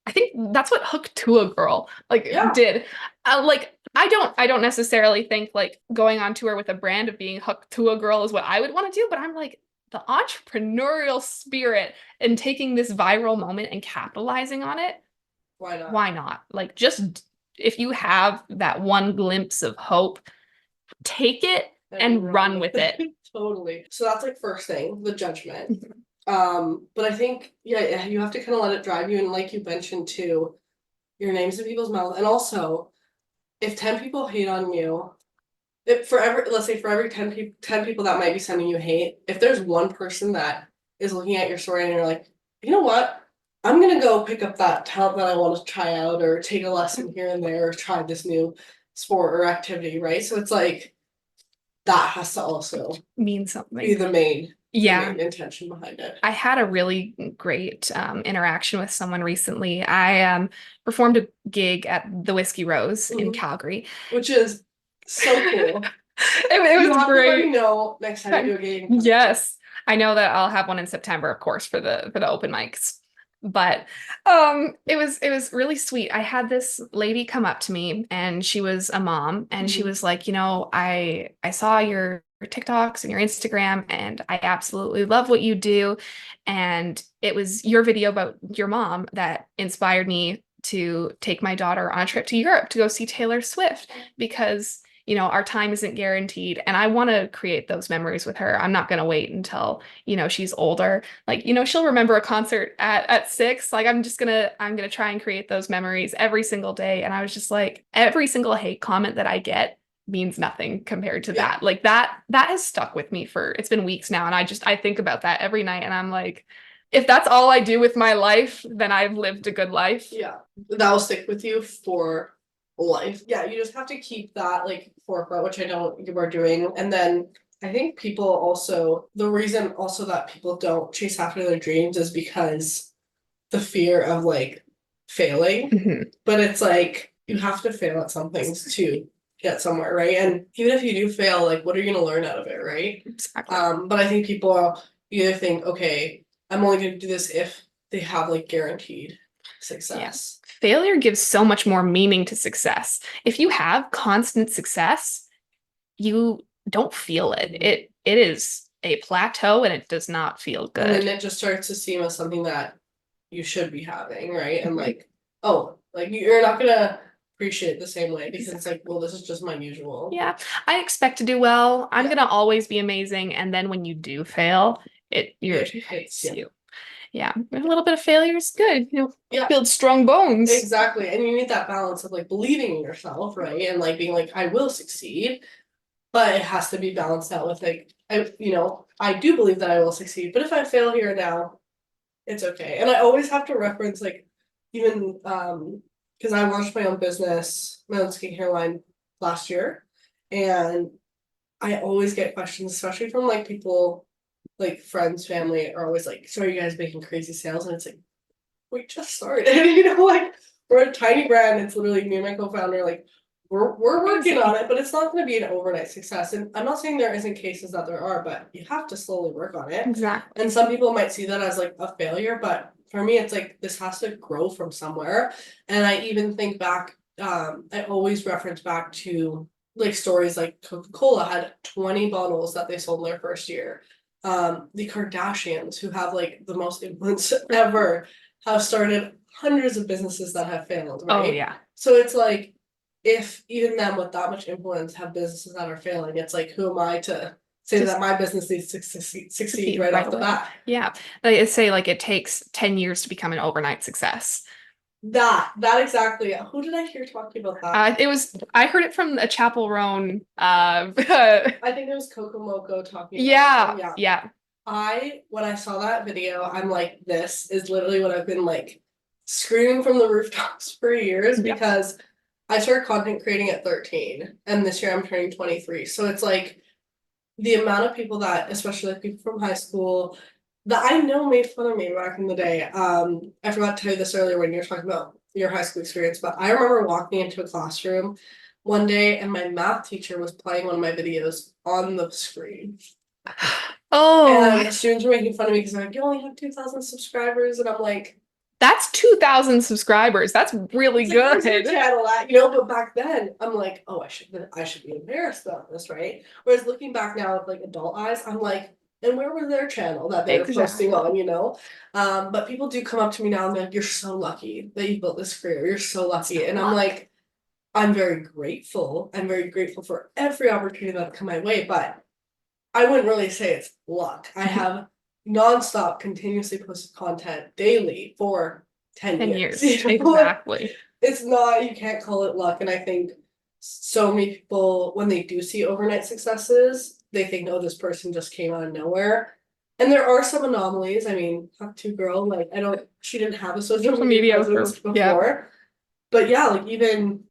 I think that's what Hook to a Girl did. I don't necessarily think like going on tour with a brand of being hooked to a girl is what I would want to do, but I'm like the entrepreneurial spirit and taking this viral moment and capitalizing on it. Why not? Why not? Like just if you have that one glimpse of hope, take it and run with it. Totally. So that's like first thing, the judgment. But I think, yeah, you have to kind of let it drive you. And like you mentioned too, your name's in people's mouth. And also, if 10 people hate on you, let's say for every 10 people that might be sending you hate, if there's one person that is looking at your story and you're like, you know what? I'm gonna go pick up that talent that I want to try out or take a lesson here and there or try this new sport or activity, right? So it's like that has to also mean be something. the main Yeah. intention behind it. I had a really great interaction with someone recently. I performed a gig at the Whiskey Rose in Calgary, which is so cool. It You was have to let me great. know next time you do a gig. Yes, I know that I'll have one in September, of course, for the open mics. But it was really sweet. I had this lady come up to me and she was a mom and she was like, you know, I saw your TikToks and your Instagram and I absolutely love what you do. And it was your video about your mom that inspired me to take my daughter on a trip to Europe to go see Taylor Swift because you know, our time isn't guaranteed. And I want to create those memories with her. I'm not going to wait until, you know, she's older. Like, you know, she'll remember a concert at 6. Like, I'm gonna try and create those memories every single day. And I was just like, every single hate comment that I get means nothing compared to that. Like that has stuck with me for, it's been weeks now. And I think about that every night. And I'm like, if that's all I do with my life, then I've lived a good life. Yeah, that will stick with you for life. Yeah, you just have to keep that like forefront, which I know you are doing. And then I think people also, the reason also that people don't chase after their dreams is because the fear of like failing. But it's like you have to fail at some things to get somewhere, right? And even if you do fail, like what are you gonna learn out of it, right? Exactly. But I think people either think, okay, I'm only gonna do this if they have like guaranteed success. Failure gives so much more meaning to success. If you have constant success, you don't feel it. It is a plateau and it does not feel good. And then it just starts to seem as something that you should be having, right? And like, oh, like you're not gonna appreciate it the same way because it's like, well, this is just my usual. Yeah, I expect to do well. I'm gonna always be amazing. And then when you do fail, it hits you. Yeah, a little bit of failure is good. You know, build strong bones. Exactly. And you need that balance of like believing in yourself, right? And like being like, I will succeed, but it has to be balanced out with like, I do believe that I will succeed, but if I fail here now, it's okay. And I always have to reference like even because I launched my own business, my own skincare line last year, and I always get questions, especially from like people like friends, family are always like, so are you guys making crazy sales? And it's like, we just started, like we're a tiny brand. It's literally me and my co-founder, like we're working on it, but it's not going to be an overnight success. And I'm not saying there isn't cases that there are, but you have to slowly work on it. Exactly. And some people might see that as like a failure, but for me, it's like this has to grow from somewhere. And I even think back, I always reference back to like stories like Coca-Cola had 20 bottles that they sold in their first year. The Kardashians, who have like the most influence ever, have started hundreds of businesses that have failed, right? Oh yeah. So it's like, if even them with that much influence have businesses that are failing, it's like, who am I to say that my business needs to succeed right off the bat? Yeah. They say like it takes 10 years to become an overnight success. That exactly. Who did I hear talking about that? I heard it from a Chapel Roan. I think it was Coco Moco talking about it. Yeah. When I saw that video, I'm like, this is literally what I've been like screaming from the rooftops for years because I started content creating at 13 and this year I'm turning 23. So it's like the amount of people that, especially like people from high school, that I know made fun of me back in the day. I forgot to tell you this earlier when you were talking about your high school experience, but I remember walking into a classroom one day and my math teacher was playing one of my videos on the screen. Oh. And the students were making fun of me because they're like, you only have 2,000 subscribers. And I'm like, that's 2,000 subscribers. That's really good. Like, channel at, but back then I'm like, oh, I should be embarrassed about this, right? Whereas looking back now with like adult eyes, I'm like, and where was their channel that they're posting on, but people do come up to me now and they're like, you're so lucky that you built this career. You're so lucky. And I'm like, I'm very grateful. I'm very grateful for every opportunity that's come my way, but I wouldn't really say it's luck. I have nonstop continuously posted content daily for 10 years. Exactly. It's not, you can't call it luck. And I think so many people, when they do see overnight successes, they think, oh, this person just came out of nowhere. And there are some anomalies. I mean, Talk to Girl, like she didn't have a social media presence before. But yeah, like even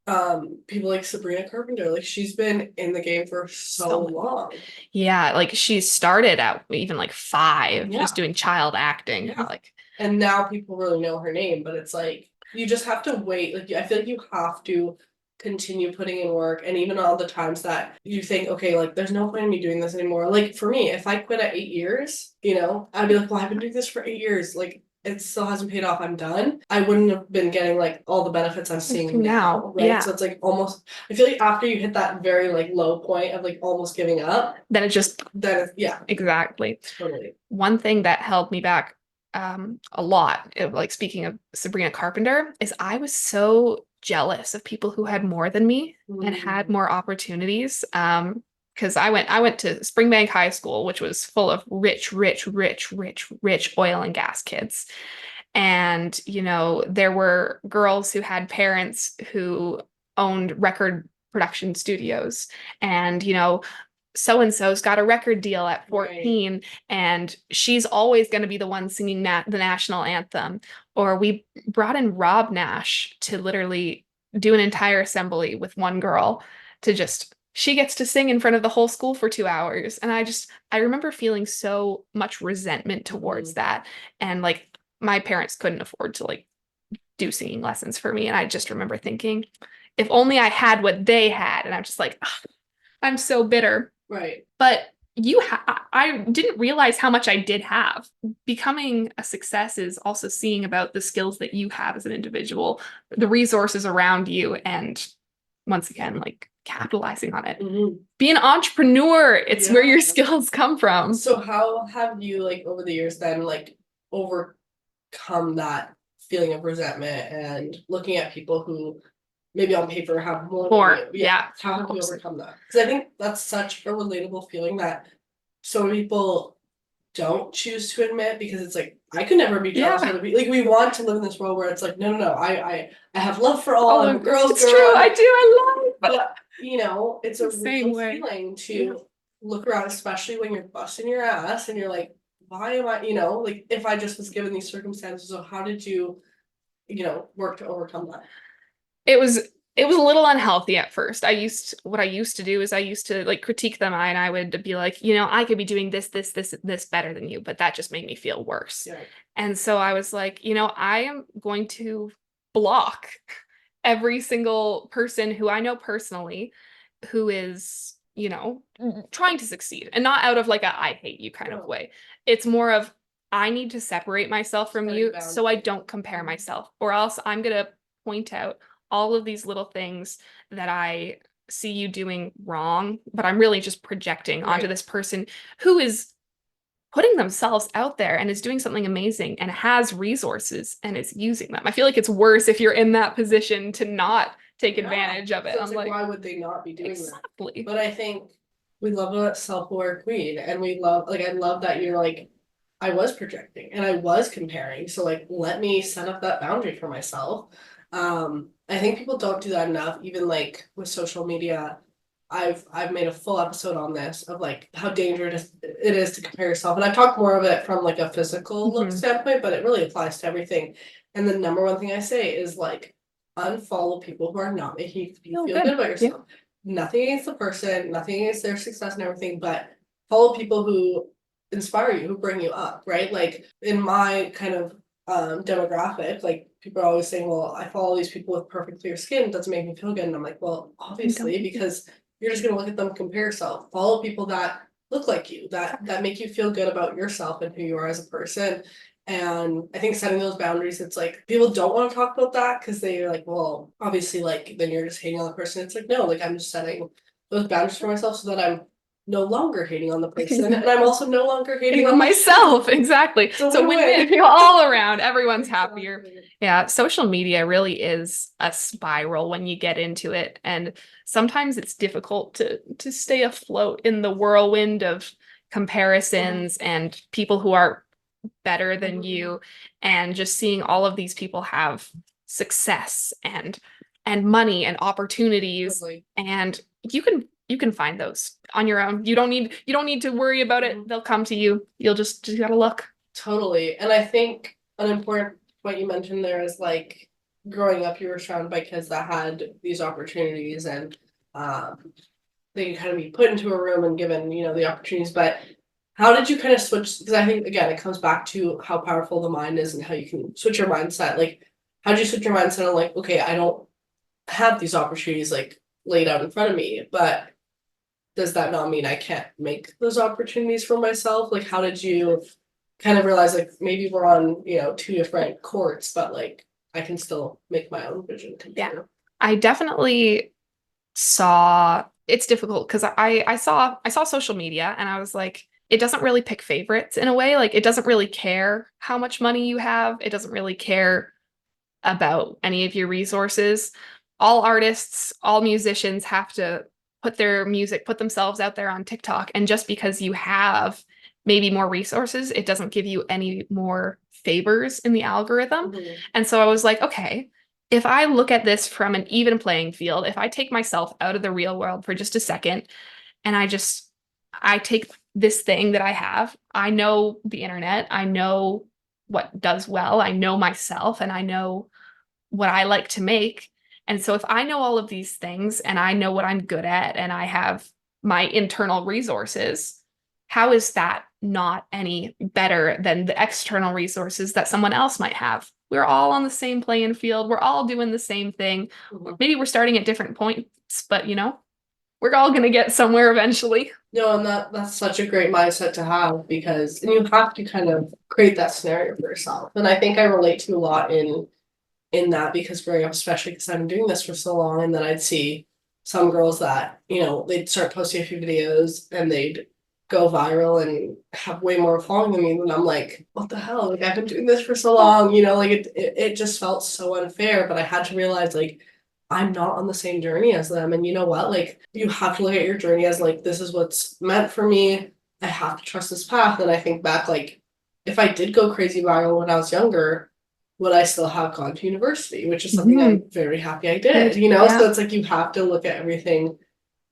people like Sabrina Carpenter, like she's been in the game for so long. Yeah, like she started out even like 5, Yeah. just doing child acting. Yeah. Like, And now people really know her name, but it's like you just have to wait. Like I feel like you have to continue putting in work, and even all the times that you think, okay, like there's no point in me doing this anymore. Like for me, if I quit at 8 years, I'd be like, well, I've been doing this for 8 years. Like it still hasn't paid off. I'm done. I wouldn't have been getting like all the benefits I'm seeing now, right? Yeah. So it's like almost. I feel like after you hit that very like low point of like almost giving up, then it just yeah, exactly. totally. One thing that held me back a lot, like speaking of Sabrina Carpenter, is I was so jealous of people who had more than me and had more opportunities. Because I went to Springbank High School, which was full of rich oil and gas kids. And, there were girls who had parents who owned record production studios. And, so and so's got a record deal at 14, right. And she's always going to be the one singing the national anthem. Or we brought in Rob Nash to literally do an entire assembly with one girl to just she gets to sing in front of the whole school for 2 hours. And I remember feeling so much resentment towards that. And like my parents couldn't afford to like do singing lessons for me. And I just remember thinking, if only I had what they had. And I'm just like, I'm so bitter. Right. But I didn't realize how much I did have. Becoming a success is also seeing about the skills that you have as an individual, the resources around you, and once again, like capitalizing on it. Be an entrepreneur. It's where your skills come from. So how have you like over the years then like overcome that feeling of resentment and looking at people who maybe on paper have more. Yeah. How have you overcome that? Because I think that's such a relatable feeling that so many people don't choose to admit, because it's like I could never be jealous of other people. Like we want to live in this world where it's like, no, I have love for all. I'm a girl's it's girl. True, I do. I love it. But it's a real feeling to look around, especially when you're busting your ass and you're like, why am I, like if I just was given these circumstances, so how did you, work to overcome that? It was a little unhealthy at first. What I used to do is I used to like critique them and I would be like, I could be doing this better than you, but that just made me feel worse. Yeah. And so I was like, I am going to block every single person who I know personally who is, trying to succeed, and not out of like a I hate you kind of way. It's more of I need to separate myself from you so I don't compare myself, or else I'm going to point out all of these little things that I see you doing wrong, but I'm really just projecting onto this person who is putting themselves out there and is doing something amazing and has resources and is using them. I feel like it's worse if you're in that position to not take advantage of it. So I'm like, why would they not be doing that? But I think we love a self-aware queen, and we love, like, I love that you're like, I was projecting and I was comparing. So like, let me set up that boundary for myself. I think people don't do that enough, even like with social media. I've made a full episode on this of like how dangerous it is to compare yourself. And I've talked more of it from like a physical look standpoint, but it really applies to everything. And the number one thing I say is like unfollow people who are not making you feel good about yourself. Nothing against the person, nothing against their success and everything, but follow people who inspire you, who bring you up, right? Like in my kind of demographic, like people are always saying, well, I follow these people with perfect clear skin, it doesn't make me feel good. And I'm like, well, obviously, because you're just gonna look at them, compare yourself. Follow people that look like you, that make you feel good about yourself and who you are as a person. And I think setting those boundaries, it's like people don't want to talk about that because they're like, well, obviously, like then you're just hating on the person. It's like, no, like I'm just setting those boundaries for myself so that I'm no longer hating on the person, and I'm also no longer hating on myself. Exactly. So win-win all around. Everyone's happier. Yeah, social media really is a spiral when you get into it, and sometimes it's difficult to stay afloat in the whirlwind of comparisons and people who are better than you, and just seeing all of these people have success and money and opportunities, and you can find those on your own. You don't need to worry about it. They'll come to you. You'll just gotta look. Totally. And I think an important point you mentioned there is like growing up you were surrounded by kids that had these opportunities and they could kind of be put into a room and given, you know, the opportunities, but how did you kind of switch? Because I think again, it comes back to how powerful the mind is and how you can switch your mindset. Like, how did you switch your mindset on like, okay, I don't have these opportunities like laid out in front of me, but does that not mean I can't make those opportunities for myself? Like, how did you kind of realize like maybe we're on, you know, two different courts, but like I can still make my own vision come true? I definitely saw it's difficult because I saw social media and I was like, it doesn't really pick favorites in a way. Like it doesn't really care how much money you have. It doesn't really care about any of your resources. All artists, all musicians have to put their music, put themselves out there on TikTok. And just because you have maybe more resources, it doesn't give you any more favors in the algorithm. Mhm. And so I was like, okay, if I look at this from an even playing field, if I take myself out of the real world for just a second and I take this thing that I have, I know the internet, I know what does well, I know myself, and I know what I like to make. And so if I know all of these things and I know what I'm good at and I have my internal resources, how is that not any better than the external resources that someone else might have? We're all on the same playing field. We're all doing the same thing. Mhm. Maybe we're starting at different points, but you know, we're all going to get somewhere eventually. No, and that's such a great mindset to have because and you have to kind of create that scenario for yourself. And I think I relate to a lot in that because growing up, especially because I've been doing this for so long, and then I'd see some girls that, you know, they'd start posting a few videos and they'd go viral and have way more following than me, and I'm like, what the hell? Like I've been doing this for so long, you know, like it just felt so unfair, but I had to realize like I'm not on the same journey as them. And you know what? Like you have to look at your journey as like this is what's meant for me. I have to trust this path. And I think back like if I did go crazy viral when I was younger, would I still have gone to university, which is something I'm very happy I did, you know? Yeah. So it's like you have to look at everything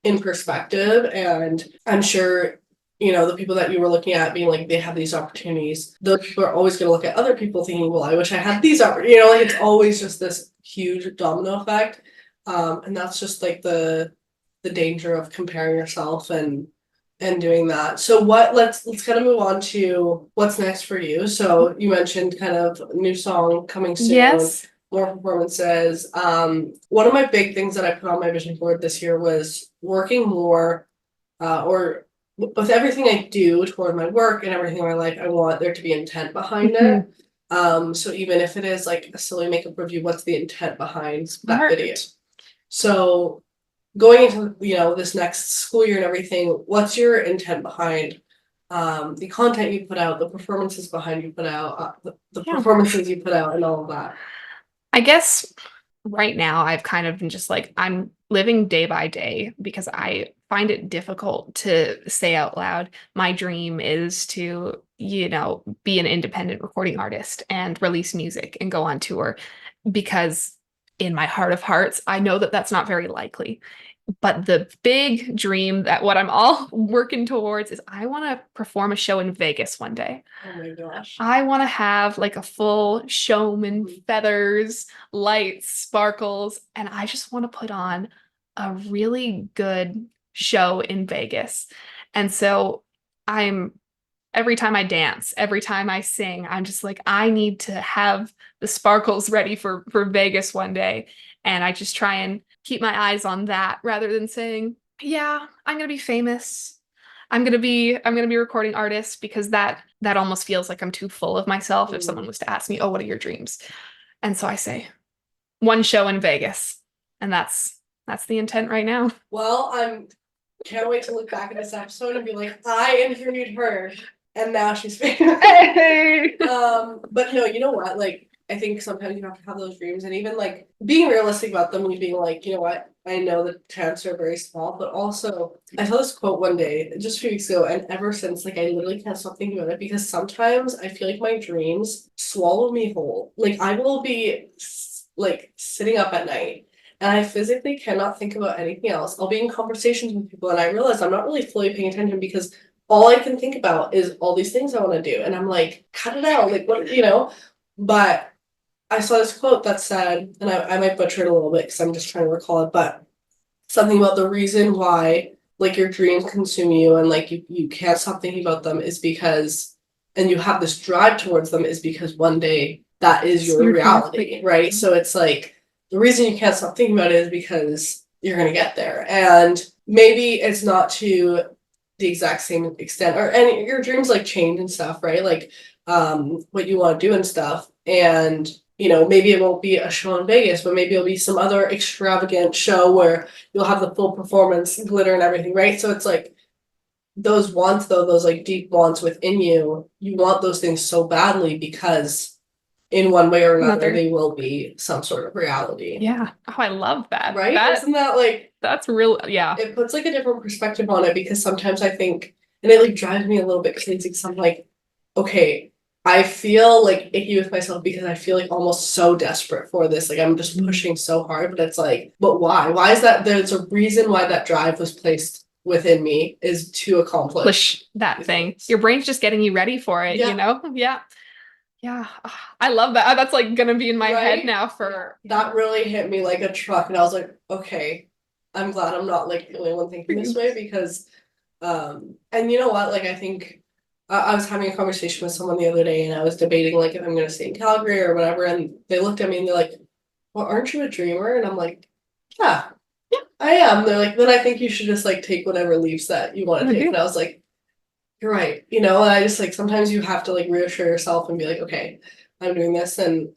in perspective. And I'm sure, you know, the people that you were looking at being like they have these opportunities, those people are always going to look at other people thinking, well, I wish I had these opportunities, you know, like it's always just this huge domino effect. And that's just like the danger of comparing yourself and doing that. So what let's kind of move on to what's next for you. So you mentioned kind of new song coming soon, Yes. more performances. One of my big things that I put on my vision board this year was working more or with everything I do toward my work and everything in my life, I want there to be intent behind it. So even if it is like a silly makeup review, what's the intent behind that Smart. video? So going into, you know, this next school year and everything, what's your intent behind the content you put out, the performances behind you put out, the Yeah. performances you put out and all of that? I guess right now I've kind of been just like, I'm living day by day because I find it difficult to say out loud. My dream is to, you know, be an independent recording artist and release music and go on tour because in my heart of hearts, I know that that's not very likely. But the big dream that what I'm all working towards is I want to perform a show in Vegas one day. Oh my gosh. I want to have like a full showman, feathers, lights, sparkles, and I just want to put on a really good show in Vegas. And so I'm every time I dance, every time I sing, I'm just like, I need to have the sparkles ready for Vegas one day. And I just try and keep my eyes on that rather than saying, yeah, I'm gonna be famous. I'm gonna be a recording artist because that almost feels like I'm too full of myself if someone was to ask me, oh, what are your dreams? And so I say, one show in Vegas. And that's the intent right now. Well, I'm can't wait to look back at this episode and be like, I interviewed her and now she's famous. Hey! But no, you know what? Like, I think sometimes you have to have those dreams and even like being realistic about them and being like, you know what? I know the chances are very small, but also I saw this quote one day, just a few weeks ago, and ever since, like, I literally can't stop thinking about it because sometimes I feel like my dreams swallow me whole. Like, I will be like sitting up at night and I physically cannot think about anything else. I'll be in conversations with people and I realize I'm not really fully paying attention because all I can think about is all these things I want to do. And I'm like, cut it out. Like, what, you know? But I saw this quote that said, and I might butcher it a little bit because I'm just trying to recall it, but something about the reason why like your dreams consume you and like you can't stop thinking about them is because and you have this drive towards them is because one day that is your Your dreams, reality, right? So it's like the reason you can't stop thinking about it is because you're gonna get there. And maybe it's not to the exact same extent or and your dreams like change and stuff, right? Like what you want to do and stuff. And maybe it won't be a show in Vegas, but maybe it'll be some other extravagant show where you'll have the full performance, glitter and everything, right? So it's like those wants, though, those like deep wants within you, you want those things so badly because in one way or another, they will be some sort of reality. Yeah. Oh, I love that. Right? Isn't that like that's real? Yeah. It puts like a different perspective on it because sometimes I think, and it like drives me a little bit crazy because I'm like, okay, I feel like icky with myself because I feel like almost so desperate for this. Like I'm just pushing so hard, but it's like, but why? Why is that? There's a reason why that drive was placed within me is to accomplish that thing. Your brain's just getting you ready for it, Yeah. you know? Yeah. Yeah. I love that. That's like gonna be in my head Right? now for That really hit me like a truck, and I was like, okay, I'm glad I'm not like the only one thinking this way because, and you know what? Like I think I was having a conversation with someone the other day, and I was debating like if I'm gonna stay in Calgary or whatever, and they looked at me and they're like, "Well, aren't you a dreamer?" And I'm like, "Yeah, yeah, I am." They're like, "Then I think you should just like take whatever leaps that you want to take." And I was like, "You're right," and I just like sometimes you have to like reassure yourself and be like, "Okay, I'm doing this," and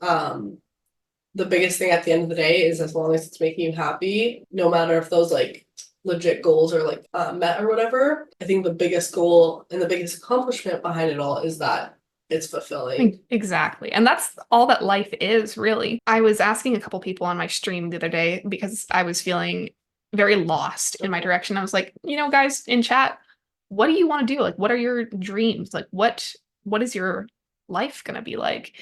the biggest thing at the end of the day is as long as it's making you happy, no matter if those like legit goals are like met or whatever. I think the biggest goal and the biggest accomplishment behind it all is that it's fulfilling. Exactly. And that's all that life is, really. I was asking a couple people on my stream the other day because I was feeling very lost in my direction. I was like, guys in chat, what do you want to do? Like, what are your dreams? Like, what is your life gonna be like?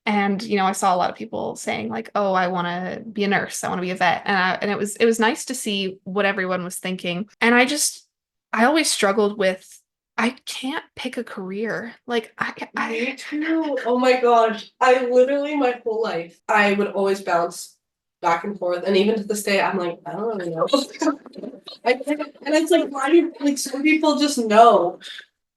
And I saw a lot of people saying like, "Oh, I want to be a nurse. I want to be a vet." And it was nice to see what everyone was thinking. And I always struggled with I can't pick a career. Like Me too. Oh my gosh. I literally my whole life I would always bounce back and forth. And even to this day, I'm like, I don't really know. And it's like, why do like some people just know?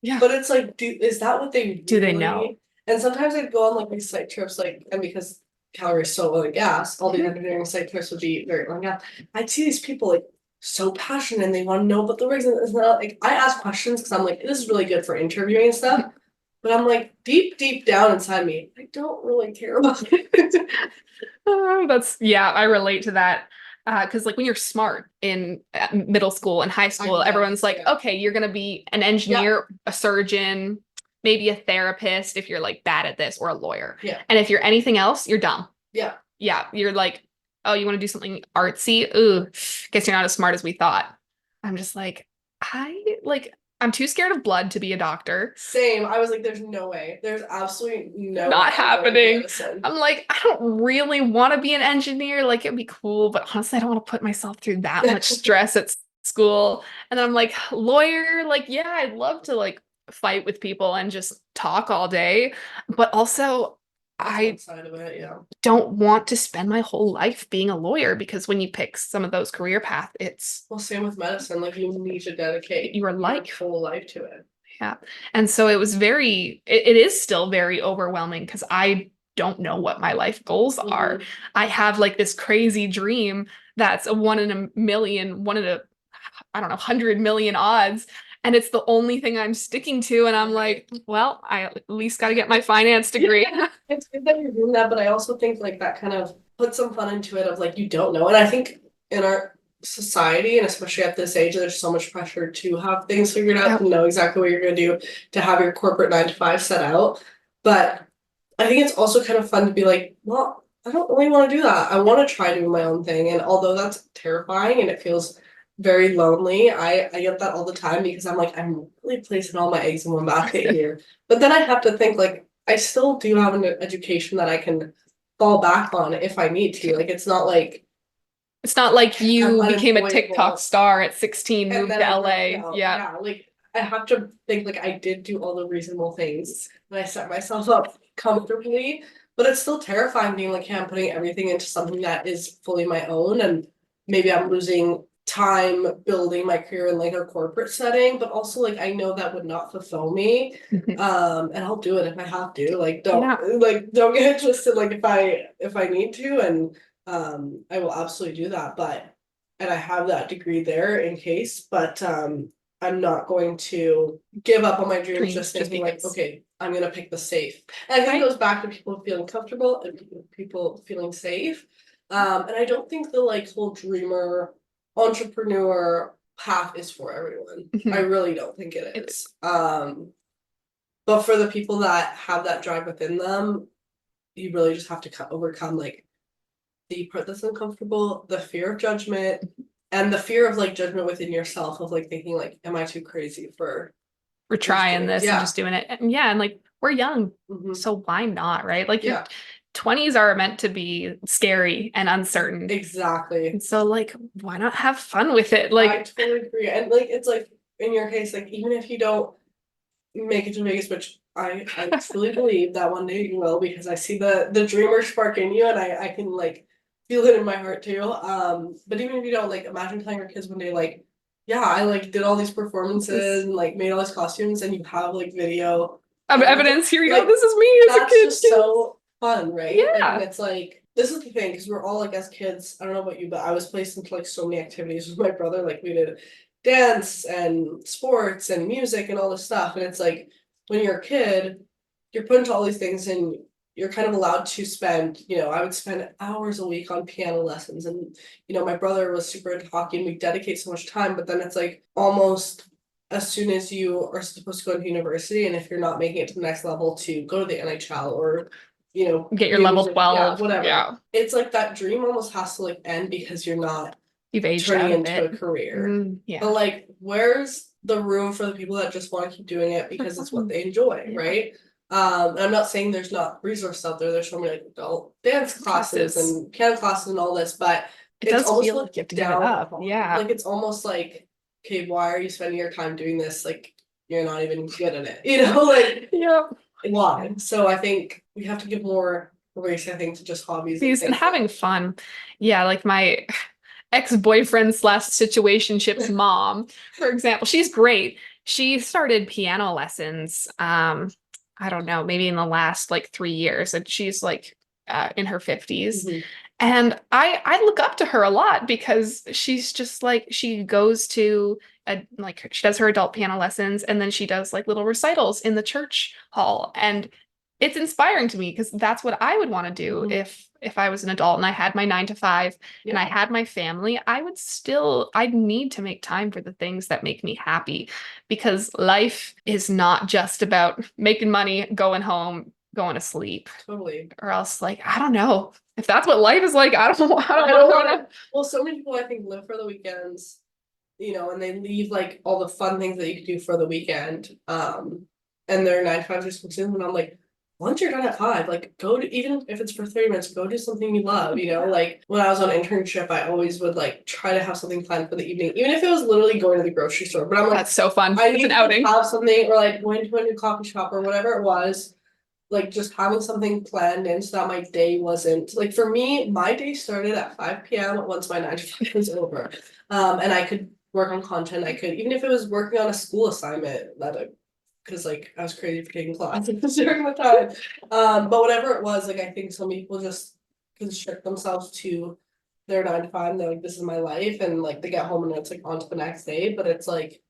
Yeah. But it's like, is that what they Do they know? And sometimes I'd go on like these site trips, like, and because Calgary is so oil and gas, all the engineering site trips would be very oil and gas. I'd see these people like so passionate and they want to know about the rigs, and it's not like I ask questions because I'm like, this is really good for interviewing and stuff. But I'm like, deep down inside me, I don't really care about it. I relate to that. Because like when you're smart in middle school and high school, everyone's like, okay, you're gonna be an engineer, a surgeon, maybe a therapist if you're like bad at this, or a lawyer. Yeah. And if you're anything else, you're dumb. Yeah. Yeah. You're like, oh, you want to do something artsy? Ooh, guess you're not as smart as we thought. I'm just like, I'm too scared of blood to be a doctor. Same. I was like, there's no way. There's absolutely no Not way happening. I'm like, I don't really want to be an engineer. Like, it'd be cool, but honestly, I don't want to put myself through that much stress at school. And then I'm like, lawyer, like, yeah, I'd love to like fight with people and just talk all day. But also, I side of it, yeah. don't want to spend my whole life being a lawyer, because when you pick some of those career paths, it's Well, same with medicine. Like you need to dedicate your life. whole life to it. Yeah. And so it is still very overwhelming because I don't know what my life goals are. I have like this crazy dream that's a 1 in a million, I don't know, 100 million odds. And it's the only thing I'm sticking to. And I'm like, well, I at least got to get my finance degree. It's good that you're doing that, but I also think like that kind of puts some fun into it of like you don't know. And I think in our society, and especially at this age, there's so much pressure to have things figured out, to know exactly what you're going to do, to have your corporate 9 to 5 set out. But I think it's also kind of fun to be like, well, I don't really want to do that. I want to try doing my own thing. And although that's terrifying and it feels very lonely, I get that all the time because I'm like, I'm really placing all my eggs in one basket here. But then I have to think like, I still do have an education that I can fall back on if I need to. Like, it's not like you became a TikTok star at 16, moved to LA. Yeah, like I have to think like I did do all the reasonable things and I set myself up comfortably. but it's still terrifying being like, hey, I'm putting everything into something that is fully my own, and maybe I'm losing time building my career in like a corporate setting, but also like I know that would not fulfill me. And I'll do it if I have to. Like don't get it twisted, like if I need to, and I will absolutely do that. But and I have that degree there in case, but I'm not going to give up on my dreams just thinking like, okay, I'm gonna pick the safe. And I think it goes back to people feeling comfortable and people feeling safe. And I don't think the like whole dreamer entrepreneur path is for everyone. I really don't think it is. But for the people that have that drive within them, you really just have to overcome like the part that's uncomfortable, the fear of judgment, and the fear of like judgment within yourself of like thinking like, am I too crazy for trying this and just doing it? And like we're young, so why not, right? Like your 20s are meant to be scary and uncertain. Exactly. And so like, why not have fun with it? Like I totally agree. And like it's like in your case, like even if you don't make it to Vegas, which I truly believe that one day you will, because I see the dreamer spark in you, and I can like feel it in my heart too. But even if you don't, like imagine telling your kids one day like, yeah, I like did all these performances and like made all these costumes, and you have like video of evidence. Here you like, go, this is me as a kid. That's just so fun, right? Yeah. Like, and it's like this is the thing, because we're all like as kids, I don't know about you, but I was placed into like so many activities with my brother. Like we did dance and sports and music and all this stuff, and it's like when you're a kid, you're put into all these things and you're kind of allowed to spend, you know, I would spend hours a week on piano lessons, and you know, my brother was super into hockey and we dedicate so much time, but then it's like almost as soon as you are supposed to go to university, and if you're not making it to the next level to go to the NHL or, you know, get your level 12, whatever. Yeah. It's like that dream almost has to like end because you've aged turning into a career. But like, where's the room for the people that just want to keep doing it because it's what they enjoy, right? And I'm not saying there's not resources out there. There's so many like adult dance classes and piano classes and all this, but it's almost feel like you have to give it up. Like it's almost like, okay, why are you spending your time doing this? Like you're not even good at it, you know? Like why? So I think we have to give more grace, I think, to just hobbies and having fun. Yeah, like my ex-boyfriend slash situationship's mom, for example, she's great. She started piano lessons, I don't know, maybe in the last like 3 years, and she's like in her 50s. And I look up to her a lot because she's just like, she goes to like she does her adult piano lessons, and then she does like little recitals in the church hall, and it's inspiring to me because that's what I would want to do if I was an adult and I had my 9 to 5 and I had my family. I'd need to make time for the things that make me happy, because life is not just about making money, going home, going to sleep. Totally. Or else, like, I don't know. If that's what life is like, I don't know. Well, so many people I think live for the weekends, you know, and they leave like all the fun things that you could do for the weekend. And their 9 to 5 just consumed, and I'm like, once you're done at 5, like go to, even if it's for 30 minutes, go do something you love, you know? Like when I was on internship, I always would like try to have something planned for the evening, even if it was literally going to the grocery store. But I'm like, that's so fun. I need to have something, or like going to a new coffee shop or whatever it was, like just having something planned in so that my day wasn't like, for me, my day started at 5 p.m. once my 9 to 5 was over. And I could work on content. I could, even if it was working on a school assignment that because like I was crazy for taking classes during the time. But whatever it was, like I think so many people just constrict themselves to their 9 to 5 and they're like, this is my life, and like they get home and it's like on to the next day. But it's like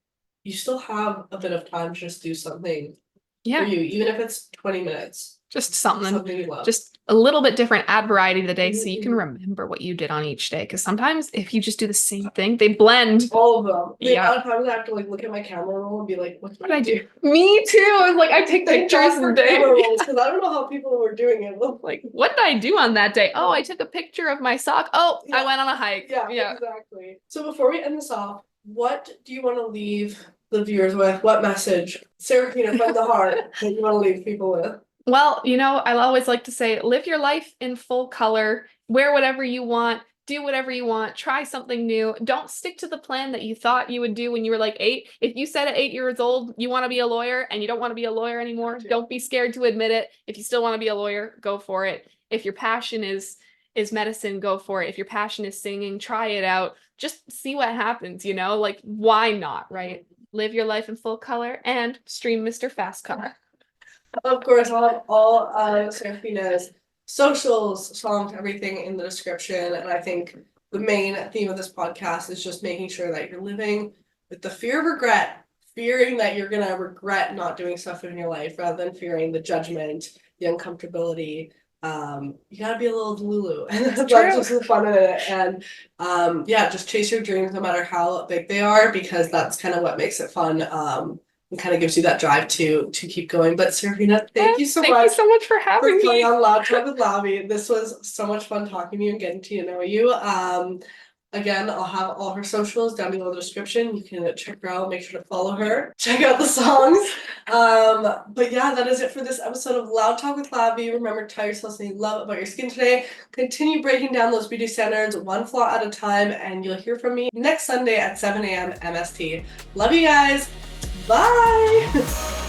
you still have a bit of time to just do something for you, even if it's 20 minutes. Just something you love. Just a little bit different, add variety to the day so you can remember what you did on each day. Because sometimes if you just do the same thing, they blend. All of them. The amount of times I have to like look at my camera roll and be like, what did I do? Me too. And like I take pictures for camera rolls because I don't know how people were doing it. Like, what did I do on that day? Oh, I took a picture of my sock. Oh, I went on a hike. Yeah, exactly. So before we end this off, what do you want to leave the viewers with? What message, Serafina from the heart, that you want to leave people with? Well, you know, I always like to say, live your life in full color, wear whatever you want, do whatever you want, try something new. Don't stick to the plan that you thought you would do when you were like 8. If you said at 8 years old you want to be a lawyer and you don't want to be a lawyer anymore, don't be scared to admit it. If you still want to be a lawyer, go for it. If your passion is medicine, go for it. If your passion is singing, try it out. Just see what happens, you know? Like, why not, right? Live your life in full color and stream Mr. Fastcar. Of course, I'll have all Serafina's socials, songs, everything in the description. And I think the main theme of this podcast is just making sure that you're living with the fear of regret, fearing that you're gonna regret not doing stuff in your life rather than fearing the judgment, the uncomfortability. You gotta be a little Lulu, and that's just the fun of it. And yeah, just chase your dreams no matter how big they are, because that's kind of what makes it fun. And kind of gives you that drive to keep going. But Serafina, thank you so much for having me. Coming on Loud Talk with Lavi. This was so much fun talking to you and getting to know you. Again, I'll have all her socials down below in the description. You can check her out, make sure to follow her, check out the songs. But yeah, that is it for this episode of Loud Talk with Lavi. Remember to tell yourself something you love about your skin today. Continue breaking down those beauty standards one flaw at a time, and you'll hear from me next Sunday at 7 a.m. MST. Love you guys. Bye!